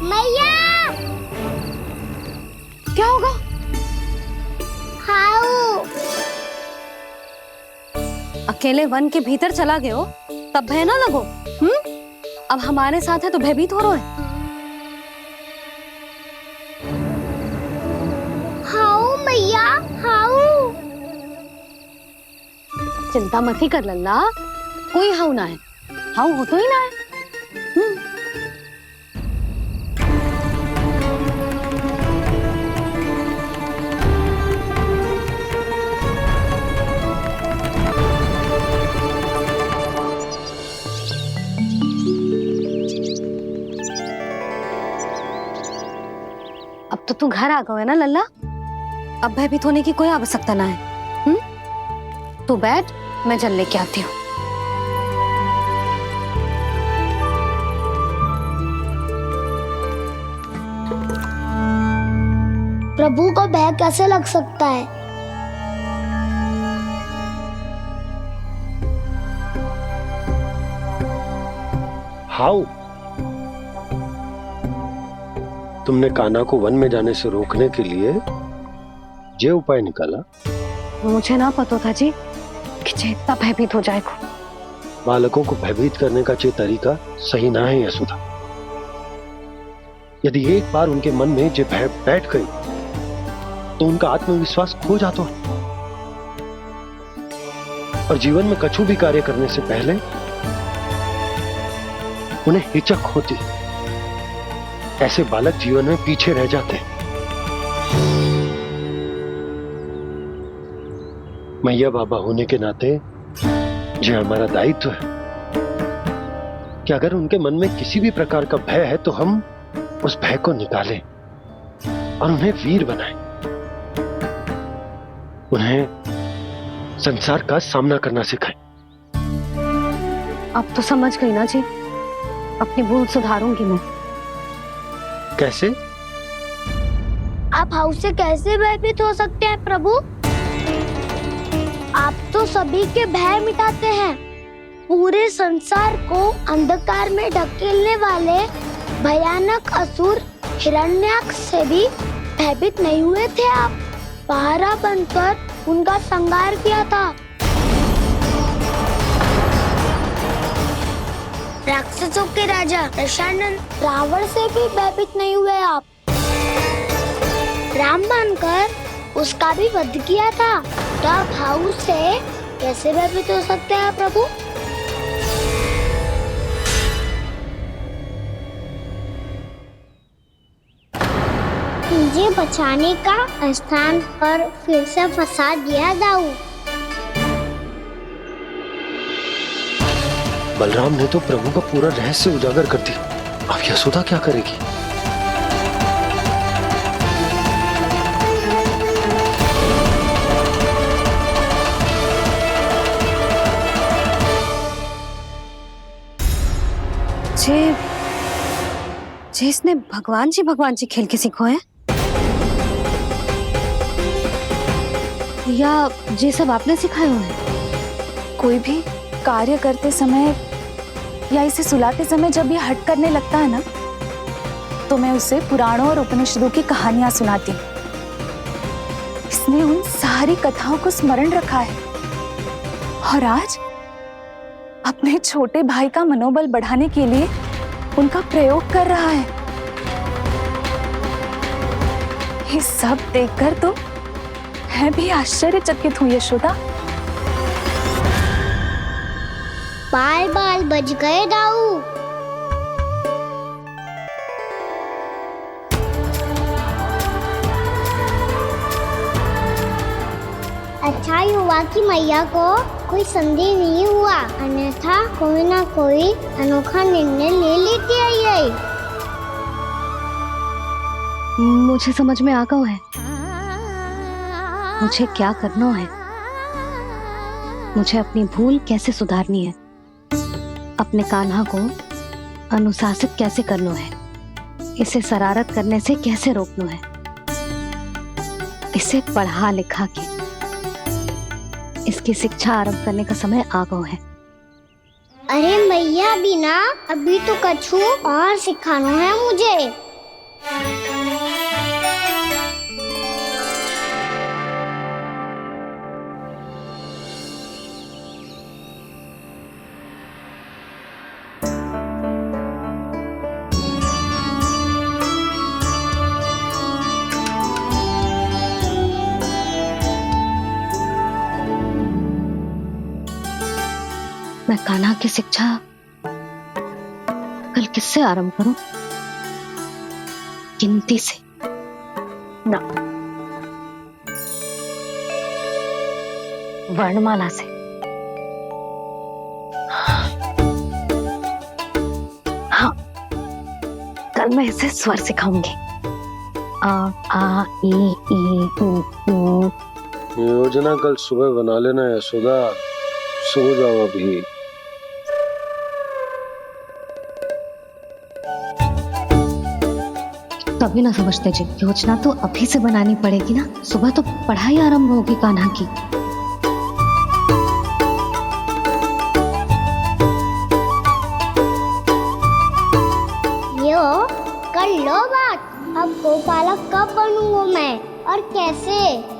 मैया, अकेले वन के भीतर चला गए हो तब भय ना लगो। अब हमारे साथ है तो भयभीत हो रहे हो। हाउ मैया हाउ। चिंता मत ही कर लल्ला, कोई हाउ ना है, हाउ हो तो ही ना है। अब तो तू घर आ गए ना लल्ला, अब भयभीत होने की कोई आवश्यकता ना है। तू बैठ, मैं जल लेके आती हूँ। प्रभु को भय कैसे लग सकता है? हाउ? तुमने कान्हा को वन में जाने से रोकने के लिए ये उपाय निकाला? मुझे ना पता था जी कि इतना भयभीत हो जाएगा। बालकों को भयभीत करने का ये तरीका सही ना है यशोदा। यदि एक बार उनके मन में ये भय बैठ गई तो उनका आत्मविश्वास खो जाता है और जीवन में कछु भी कार्य करने से पहले उन्हें हिचक होती। ऐसे बालक जीवन में पीछे रह जाते हैं। मैया बाबा होने के नाते यह हमारा दायित्व है कि अगर उनके मन में किसी भी प्रकार का भय है तो हम उस भय को निकालें और उन्हें वीर बनाएं, उन्हें संसार का सामना करना सिखाएं। अब तो समझ गई ना जी, अपनी भूल सुधारूंगी मैं। कैसे? आप हाउ से कैसे भयभीत हो सकते हैं प्रभु? आप तो सभी के भय मिटाते हैं। पूरे संसार को अंधकार में ढकेलने वाले भयानक असुर हिरण्याक्ष से भी भयभीत नहीं हुए थे आप। पहरा बनकर उनका संहार किया था। राक्षसों के राजा दशानन रावण से भी भयभीत नहीं हुए आप। राम बनकर उसका भी वध किया था। तो आप हाउ से कैसे भयभीत हो सकते हैं प्रभु? मुझे बचाने का स्थान पर फिर से फंसा दिया दाऊ। बलराम ने तो प्रभु का पूरा रहस्य उजागर कर दिया। अब यशोदा क्या करेगी? जे इसने भगवान जी खेल के सीखो है या जे सब आपने सिखाए हुए हैं? कोई भी कार्य करते समय या इसे सुलाते समय जब ये हट करने लगता है ना, तो मैं उसे पुराणों और उपनिषदों की कहानियां सुनाती हूँ। इसने उन सारी कथाओं को स्मरण रखा है और आज अपने छोटे भाई का मनोबल बढ़ाने के लिए उनका प्रयोग कर रहा है। ये सब देखकर तो मैं भी आश्चर्यचकित हूँ यशोदा। बाल बाल बज गए दाऊ। अच्छा ही हुआ कि मैया को कोई संदेह नहीं हुआ, अन्यथा कोई ना कोई अनोखा निर्णय ले लेती आई। मुझे समझ में आ गया है मुझे क्या करना है। मुझे अपनी भूल कैसे सुधारनी है, अपने कान्हा को अनुशासित कैसे करना है, इसे शरारत करने से कैसे रोकना है, इसे पढ़ा लिखा के इसकी शिक्षा आरंभ करने का समय आ गया है। अरे मैया बिना अभी तो कछु और सिखाना है मुझे। मैं कान्हा की शिक्षा कल किससे आरंभ करूं? गिनती से ना, वर्णमाला से। हाँ, कल मैं इसे स्वर सिखाऊंगी। आ आ ई ई उ। योजना कल सुबह बना लेना यशोदा, सो जाओ अभी। तभी ना समझते जी, योजना तो अभी से बनानी पड़ेगी ना, सुबह तो पढ़ाई आरंभ होगी कान्हा की। यो कर लो बात, अब गोपालक कब बनूंगा मैं और कैसे?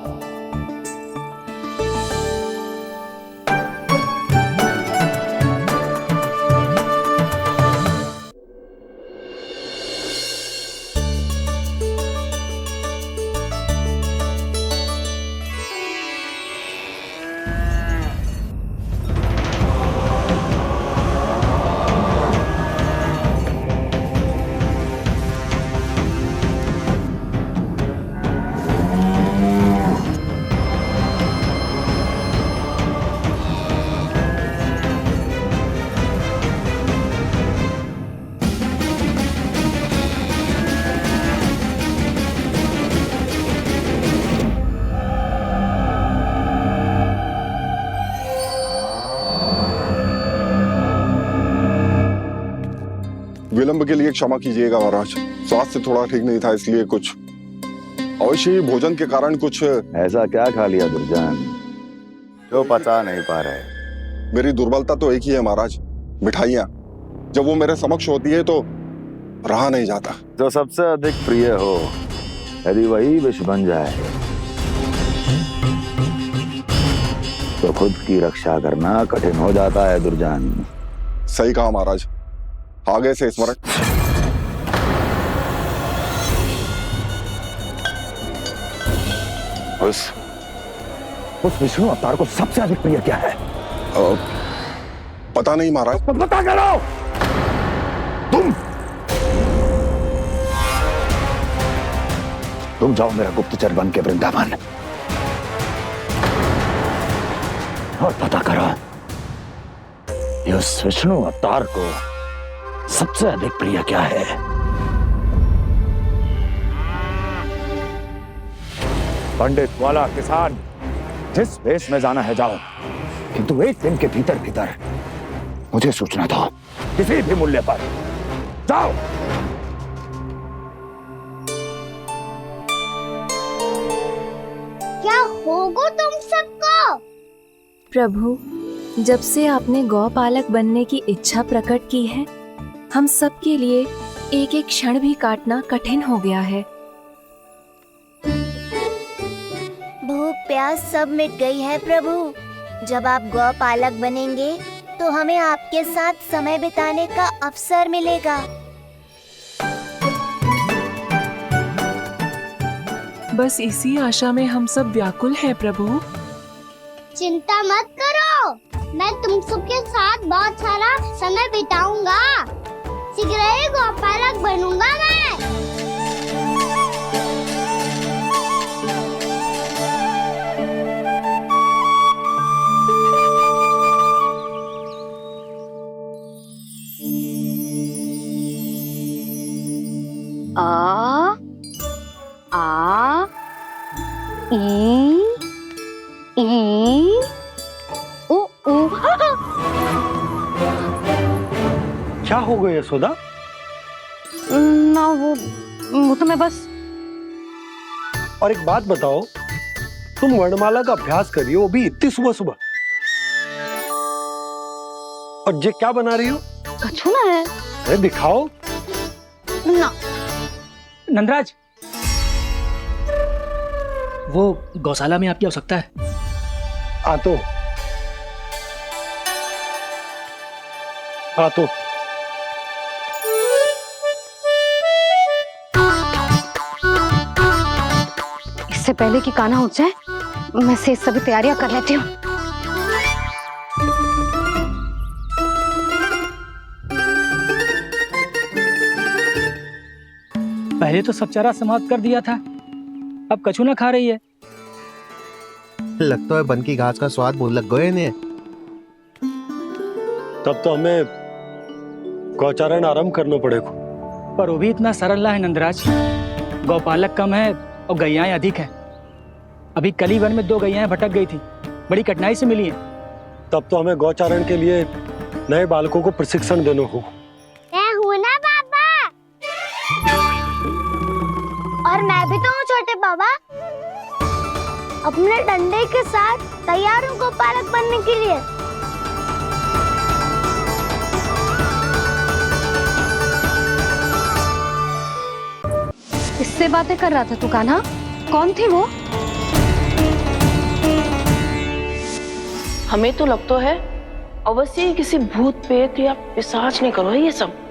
विलंब के लिए क्षमा कीजिएगा महाराज, स्वास्थ्य थोड़ा ठीक नहीं था, इसलिए कुछ अवश्य ही भोजन के कारण कुछ। ऐसा क्या खा लिया दुर्जन जो पता नहीं पा रहे? मेरी दुर्बलता तो एक ही है महाराज, मिठाइयाँ। जब वो मेरे समक्ष होती है तो रहा नहीं जाता। जो सबसे अधिक प्रिय हो, यदि वही विष बन जाए तो खुद की रक्षा करना कठिन हो जाता है दुर्जन। सही कहा महाराज, आगे से स्मरण। उस विष्णु अवतार को सबसे अधिक प्रिय क्या है? पता नहीं महाराज। तो पता करो। तुम जाओ मेरा गुप्तचर बन के वृंदावन और पता करो उस विष्णु अवतार को सबसे अधिक प्रिय क्या है। पंडित वाला किसान, जिस वेश में जाना है जाओ, किंतु एक दिन के भीतर भीतर मुझे सूचना दो, किसी भी मूल्य पर। जाओ। क्या होगा तुम सबको? प्रभु, जब से आपने गौपालक बनने की इच्छा प्रकट की है, हम सब के लिए एक एक क्षण भी काटना कठिन हो गया है। भूख प्यास सब मिट गई है प्रभु। जब आप गौपालक बनेंगे तो हमें आपके साथ समय बिताने का अवसर मिलेगा। बस इसी आशा में हम सब व्याकुल हैं प्रभु। चिंता मत करो, मैं तुम सबके साथ बहुत सारा समय बिताऊंगा। शीघ्र ही गोपालक बनूंगा मैं। आ आ ई ई उ उ। क्या हो गया यशोदा? ना वो तो मैं बस। और एक बात बताओ, तुम वर्णमाला का अभ्यास कर रही हो, वो भी इतनी सुबह सुबह, और ये क्या बना रही हो? कछु ना है। अरे दिखाओ ना। नंदराज, वो गौशाला में आपकी आवश्यकता है। आ तो इससे पहले कि कान्हा उठ जाए, मैं से सभी तैयारियां कर लेती हूँ। पहले तो सब चारा समाप्त कर दिया था, अब कछु ना खा रही है। लगता है बन की घास का स्वाद बहुत लग गए इन्हें। तब तो हमें गौचारण आरंभ करना पड़ेगा। पर वो भी इतना सरल ना है नंदराज। गौपालक कम है और गैयाएं अधिक है। अभी कली वन में 2 गैयाएं भटक गई थी, बड़ी कठिनाई से मिली है। तब तो हमें गौचारण के लिए नए बालकों को प्रशिक्षण देना होगा। मैं हूँ ना बाबा, और मैं भी तो हूँ छोटे बाबा। अपने डंडे के साथ तैयार हूँ गौपालक बनने के लिए। इससे बातें कर रहा था तू कान्हा? कौन थी वो? हमें तो लगता है अवश्य ही किसी भूत प्रेत या पिशाच ने करो है ये सब।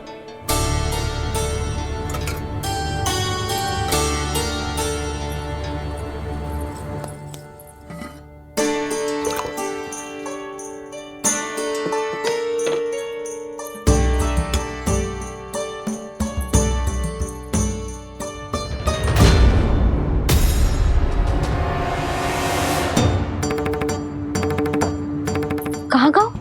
कहाँ गाँव?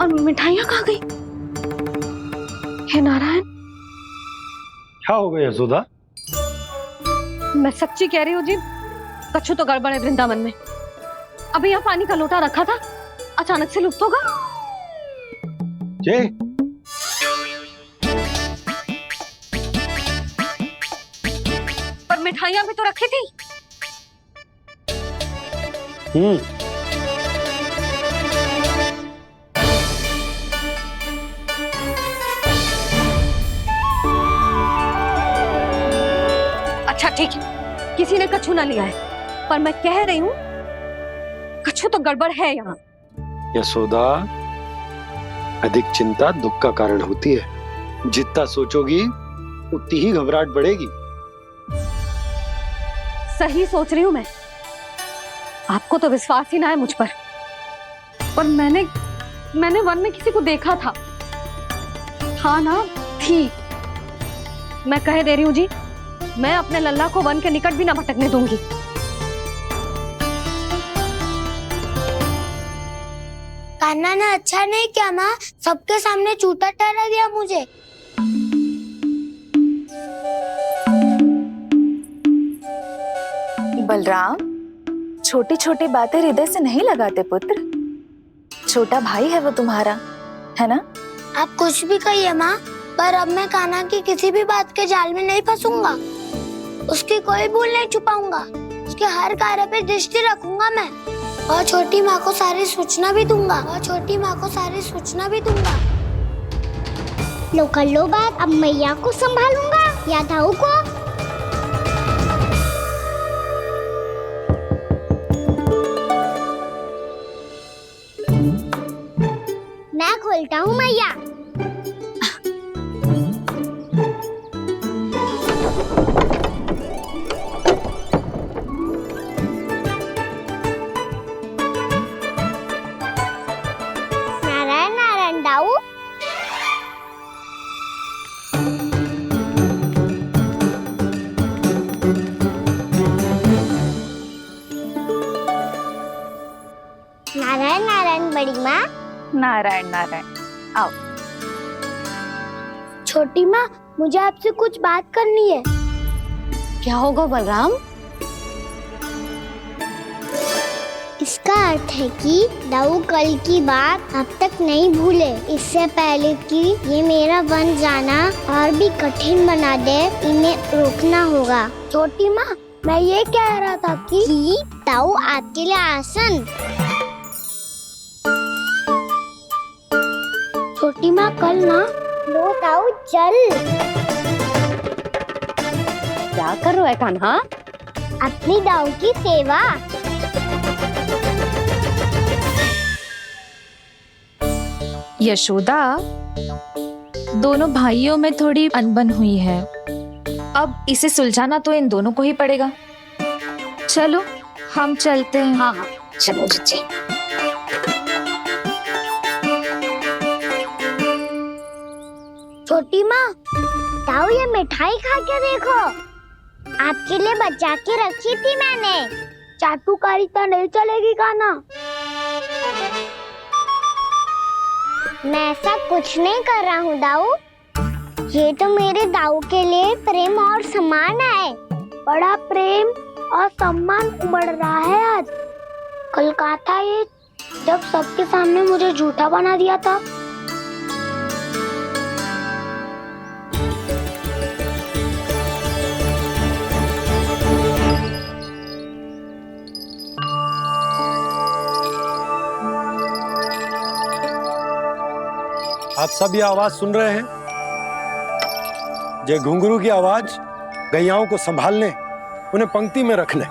और मिठाइयाँ कहाँ गई? हे नारायण, क्या हो गया यशोदा? मैं सच्ची कह रही हूँ जी, कछु तो गड़बड़ है वृंदावन में। अभी यहाँ पानी का लोटा रखा था, अचानक से लुप्त होगा। जे पर मिठाइयाँ भी तो रखी थी। अच्छा ठीक है, किसी ने कछु ना लिया है, पर मैं कह रही हूँ कछु तो गड़बड़ है यहाँ। यशोदा, अधिक चिंता दुख का कारण होती है। जितना सोचोगी उतनी ही घबराहट बढ़ेगी। सही सोच रही हूँ मैं। आपको तो विश्वास ही ना है मुझ पर मैंने वन में किसी को देखा था। हाँ ना, थी। मैं कह दे रही हूँ जी, मैं अपने लल्ला को वन के निकट भी ना भटकने दूंगी। कान्हा ने अच्छा नहीं किया माँ, सबके सामने चूता ठहरा दिया मुझे। बलराम, छोटी छोटी बातें हृदय से नहीं लगाते पुत्र। छोटा भाई है वो तुम्हारा, है ना? आप कुछ भी कहिए माँ, पर अब मैं कान्हा की किसी भी बात के जाल में नहीं फंसूंगा। उसकी कोई भूल नहीं छुपाऊंगा। उसके हर कार्य पे दृष्टि रखूंगा मैं, और छोटी माँ को सारी सूचना भी दूंगा। लो कर लो बात, अब मैया को संभालूंगा या दाऊ को। मैं खोलता हूँ मैया। नारायण नारायण दाऊ। नारायण नारायण बड़ी माँ। नारायण नारायण, आओ। छोटी माँ, मुझे आपसे कुछ बात करनी है। क्या होगा बलराम? इसका अर्थ है कि दाऊ कल की बात अब तक नहीं भूले। इससे पहले कि ये मेरा बन जाना और भी कठिन बना दे, इन्हें रोकना होगा। छोटी माँ, मैं ये कह रहा था कि दाऊ आपके लिए आसन। छोटी माँ, कल ना लो दाऊ चल। क्या कर रहा है कान्हा? अपनी दाऊ की सेवा। यशोदा, दोनों भाइयों में थोड़ी अनबन हुई है। अब इसे सुलझाना तो इन दोनों को ही पड़ेगा। चलो हम चलते हैं। हाँ हाँ, चलो जी। छोटी माँ, दाऊ ये मिठाई खा के देखो, आपके लिए बचा के रखी थी मैंने। चाटुकारिता नहीं चलेगी खाना। मैं ऐसा कुछ नहीं कर रहा हूँ दाऊ, ये तो मेरे दाऊ के लिए प्रेम और सम्मान है। बड़ा प्रेम और सम्मान उमड़ रहा है आज। कल कहा था ये जब सबके सामने मुझे झूठा बना दिया था। आप सब ये आवाज सुन रहे हैं? ये घुंघरू की आवाज गैयाओं को संभालने, उन्हें पंक्ति में रखने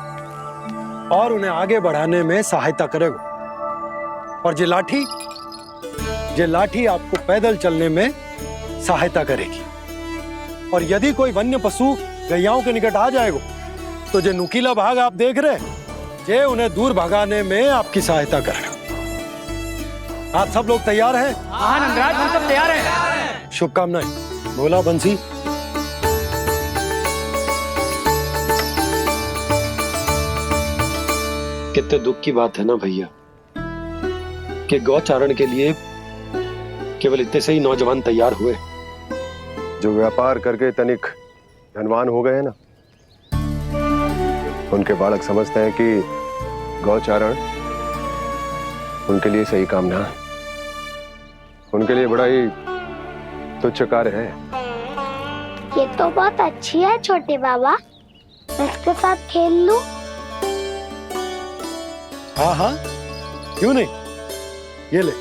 और उन्हें आगे बढ़ाने में सहायता करेगा। और ये लाठी आपको पैदल चलने में सहायता करेगी। और यदि कोई वन्य पशु गैयाओं के निकट आ जाएगा तो जो नुकीला भाग आप देख रहे हैं, ये उन्हें दूर भगाने में आपकी सहायता करेगा। आप सब लोग तैयार हैं? हाँ नंदराज, हम सब तैयार हैं। शुभकामनाएं। बोला बंसी। कितने दुख की बात है ना भैया कि गौचारण के लिए केवल इतने से ही नौजवान तैयार हुए जो व्यापार करके तनिक धनवान हो गए ना, उनके बालक समझते हैं कि गौचारण उनके लिए सही काम ना है, उनके लिए बड़ा ही तुच्छ कार्य है। ये तो बहुत अच्छी है छोटे बाबा, इसके साथ खेल लूं? हाँ हाँ, क्यों नहीं, ये ले।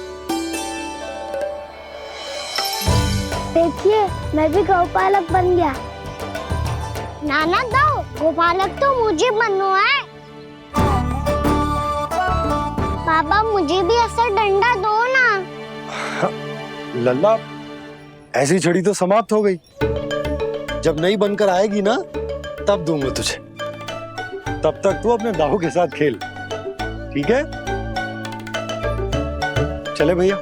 देखिए मैं भी गौपालक बन गया। नाना दो, गौपालक तो मुझे बनना है। बाबा मुझे भी ऐसा डंडा दो ना। लल्ला, ऐसी छड़ी तो समाप्त हो गई। जब नई बनकर आएगी ना तब दूंगा तुझे। तब तक तू अपने दाऊ के साथ खेल, ठीक है? चले भैया।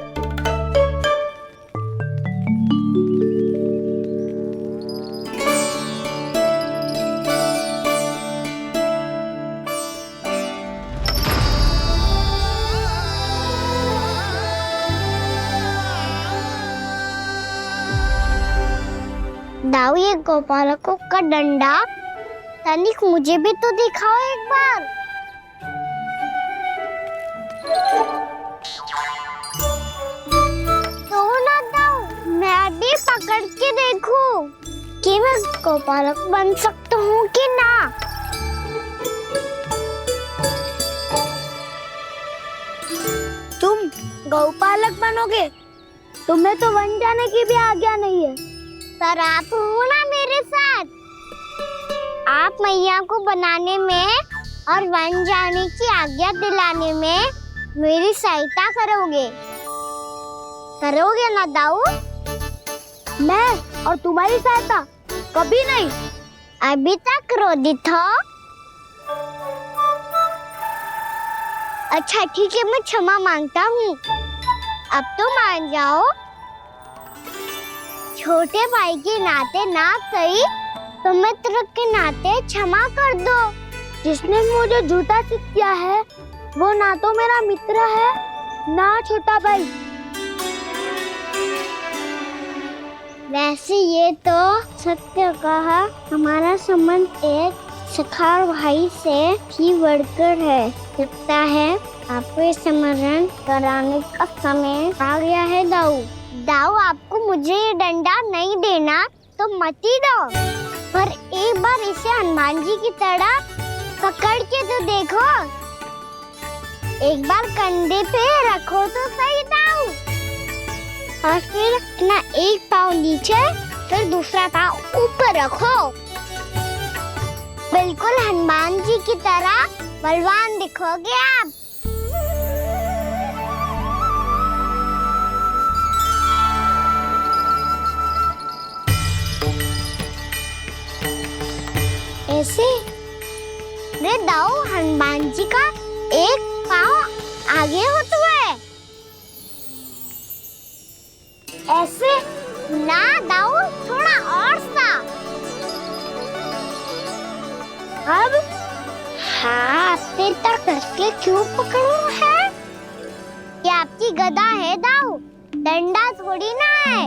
दाऊ ये गोपालकों का डंडा तनिक मुझे भी तो दिखाओ एक बार। तो ना दाऊ, मैं भी पकड़ के देखूं कि मैं गोपालक बन सकता हूँ कि ना। तुम गौपालक बनोगे? तुम्हें तो वन जाने की भी आज्ञा नहीं है। पर आप हो ना मेरे साथ, आप मैया को बनाने में और वन जाने की आज्ञा दिलाने में मेरी सहायता करोगे ना दाऊ? मैं और तुम्हारी सहायता कभी नहीं। अभी तक क्रोधित हो? अच्छा ठीक है, मैं क्षमा मांगता हूँ। अब तो मान जाओ। छोटे भाई के नाते ना सही तो मित्र के नाते क्षमा कर दो। जिसने मुझे झूठा सिद्ध किया है वो ना तो मेरा मित्र है ना छोटा भाई। वैसे ये तो सत्य कहा, हमारा संबंध एक सखा भाई से भी बढ़कर है। लगता है आपको स्मरण कराने का समय आ गया है दाऊ। दाऊ आपको मुझे ये डंडा नहीं देना तो मत ही दो, पर एक बार इसे हनुमान जी की तरह पकड़ के तो देखो। एक बार कंधे पे रखो तो सही दाऊ, और फिर अपना एक पाँव नीचे फिर दूसरा पाँव ऊपर रखो। बिल्कुल हनुमान जी की तरह बलवान दिखोगे आप। ऐसे रे दाऊ, हनुमान जी का एक पाँव आगे होता है, ऐसे ना दाऊ, थोड़ा और सा। अब हाँ, फिर तक कसके क्यों पकड़ू है? ये आपकी गदा है दाऊ, डंडा थोड़ी ना है।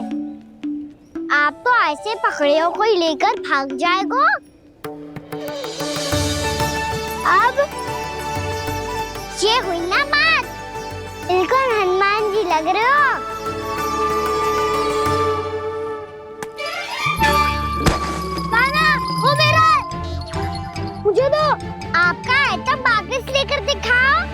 आप तो ऐसे पकड़े हो कोई लेकर भाग जाएगा। अब ये हुई ना बात, बिल्कुल हनुमान जी लग रहे हो। कान्हा, वो मेरा है। मुझे दो। आपका है तो वापस लेकर दिखाओ।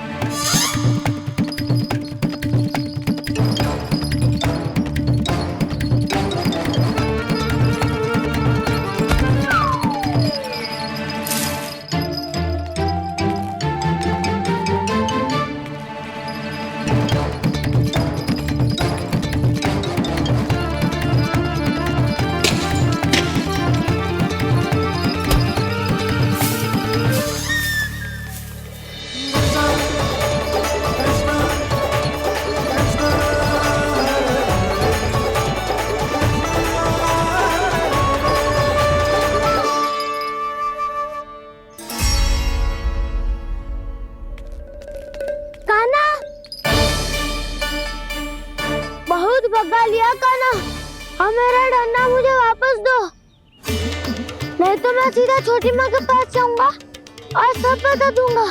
बहुत भगा लिया कान्हा, अब मेरा डंडा मुझे वापस दो, नहीं तो मैं सीधा छोटी माँ के पास जाऊंगा और सब बता दूंगा।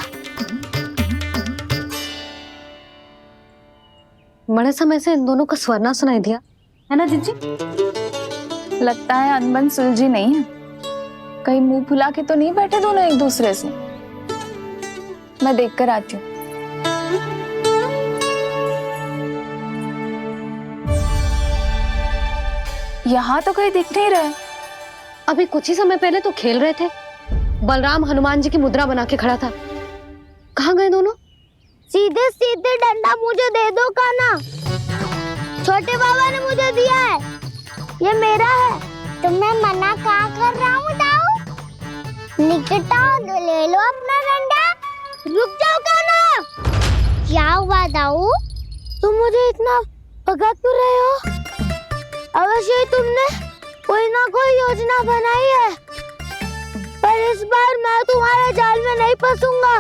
बड़े समय से इन दोनों का स्वर ना सुनाई दिया, है ना जीजी? लगता है अनबन सुलझी नहीं है। कहीं मुंह फुला के तो नहीं बैठे दोनों एक दूसरे से। मैं देख कर आती हूँ। यहाँ तो कहीं दिख नहीं रहे। अभी कुछ ही समय पहले तो खेल रहे थे। बलराम हनुमान जी की मुद्रा बना के खड़ा था। कहाँ गए दोनों? सीधे सीधे डंडा मुझे दे दो कान्हा, छोटे बाबा ने मुझे दिया है, ये मेरा है। तो मैं मना कहाँ कर रहा हूँ दाऊ? निकट आओ, ले लो अपना डंडा। रुक जाओ कान्हा। क्या हुआ दाऊ? तुम मुझे इतना भगा क्यों रहे हो? अवश्य ही तुमने कोई ना कोई योजना बनाई है, पर इस बार मैं तुम्हारे जाल में नहीं फंसूंगा।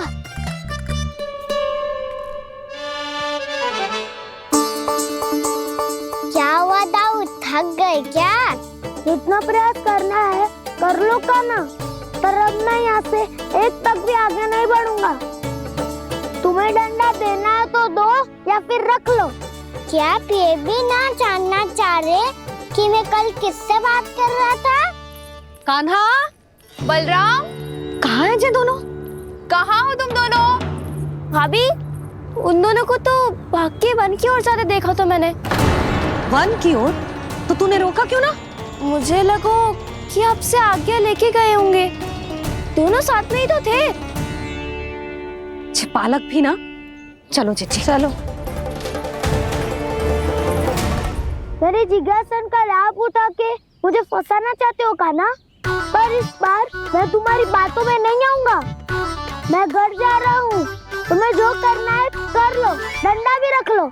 क्या हुआ दाऊ, थक गए क्या? इतना प्रयास करना है कर लो कान्हा, पर अब मैं यहाँ से एक तक भी आगे नहीं बढ़ूंगा। तुम्हें डंडा देना है तो दो या फिर रख लो। क्या आप ये भी ना जानना चाह रहे कि मैं कल किससे बात कर रहा था? कान्हा, बलराम, कहाँ हैं ये दोनों? कहाँ हो तुम दोनों? भाभी, उन दोनों को तो भाग के वन की ओर जाते देखा तो मैंने। वन की ओर? तो तूने रोका क्यों ना? मुझे लगा कि आपसे आज्ञा लेके गए होंगे, दोनों साथ में ही तो थे। पालक भी ना। चलो जीजी चलो। मेरे जिज्ञासन का लाभ उठा के मुझे फंसाना चाहते हो कान्हा, पर इस बार मैं तुम्हारी बातों में नहीं आऊंगा। मैं घर जा रहा हूँ, तुम्हें जो करना है कर लो, डंडा भी रख लो।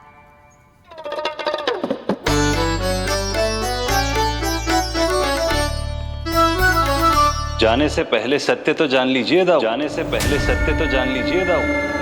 जाने से पहले सत्य तो जान लीजिए दाऊ। जाने से पहले सत्य तो जान लीजिए दाऊ।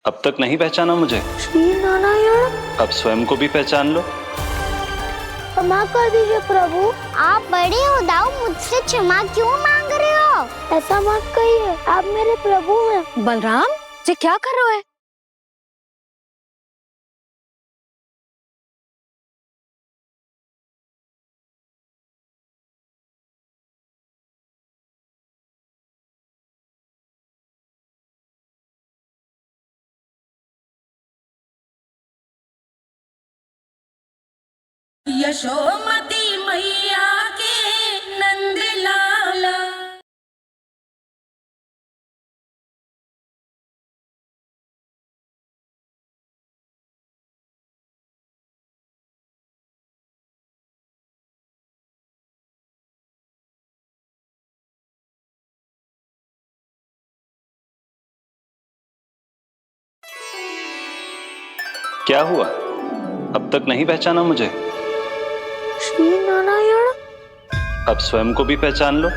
अब तक नहीं पहचाना मुझे? श्री नारायण। अब स्वयं को भी पहचान लो। क्षमा कर दीजिए प्रभु, आप बड़े हो दाऊ, मुझसे क्षमा क्यों मांग रहे हो? ऐसा मत कहिए, आप मेरे प्रभु हैं। बलराम, ये क्या कर रहे हो? यशोमती मैया के नंद लाला। क्या हुआ, अब तक नहीं पहचाना मुझे? श्री नारायण। अब स्वयं को भी पहचान लो।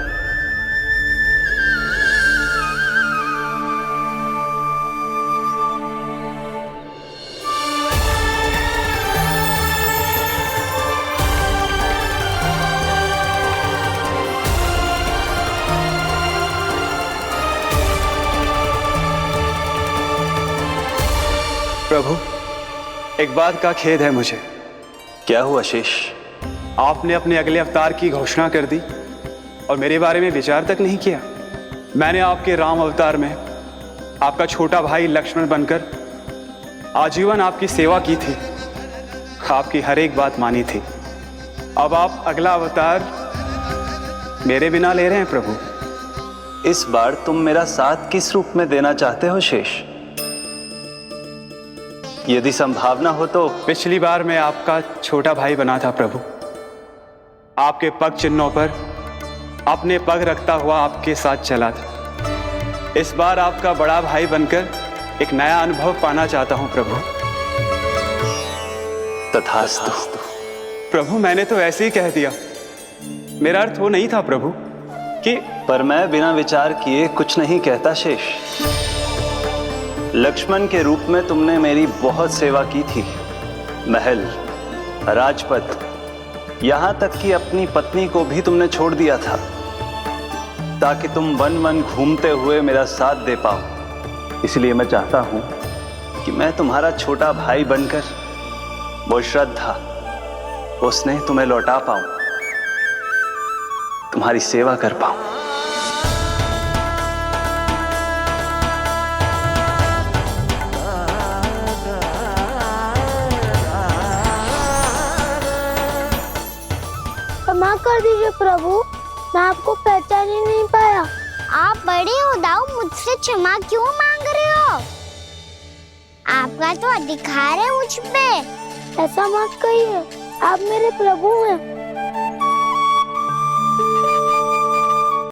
प्रभु, एक बात का खेद है मुझे। क्या हुआ शेष? आपने अपने अगले अवतार की घोषणा कर दी और मेरे बारे में विचार तक नहीं किया। मैंने आपके राम अवतार में आपका छोटा भाई लक्ष्मण बनकर आजीवन आपकी सेवा की थी, आपकी हर एक बात मानी थी। अब आप अगला अवतार मेरे बिना ले रहे हैं प्रभु। इस बार तुम मेरा साथ किस रूप में देना चाहते हो शेष? यदि संभावना हो तो। पिछली बार मैं आपका छोटा भाई बना था प्रभु, आपके पग चिन्हों पर अपने पग रखता हुआ आपके साथ चला था। इस बार आपका बड़ा भाई बनकर एक नया अनुभव पाना चाहता हूं प्रभु। तथास्तु। प्रभु, मैंने तो ऐसे ही कह दिया, मेरा अर्थ वो नहीं था प्रभु कि। पर मैं बिना विचार किए कुछ नहीं कहता शेष। लक्ष्मण के रूप में तुमने मेरी बहुत सेवा की थी। महल, राजपथ, यहां तक कि अपनी पत्नी को भी तुमने छोड़ दिया था ताकि तुम वन वन घूमते हुए मेरा साथ दे पाओ। इसलिए मैं चाहता हूं कि मैं तुम्हारा छोटा भाई बनकर वो श्रद्धा, वो स्नेह तुम्हें लौटा पाऊं, तुम्हारी सेवा कर पाऊं। क्षमा कर दीजिए प्रभु, मैं आपको पहचान ही नहीं पाया। आप बड़े हो दाऊ, मुझसे क्षमा क्यों मांग रहे हो? आपका तो अधिकार है मुझ पे। ऐसा मत कहिए, आप मेरे प्रभु हैं।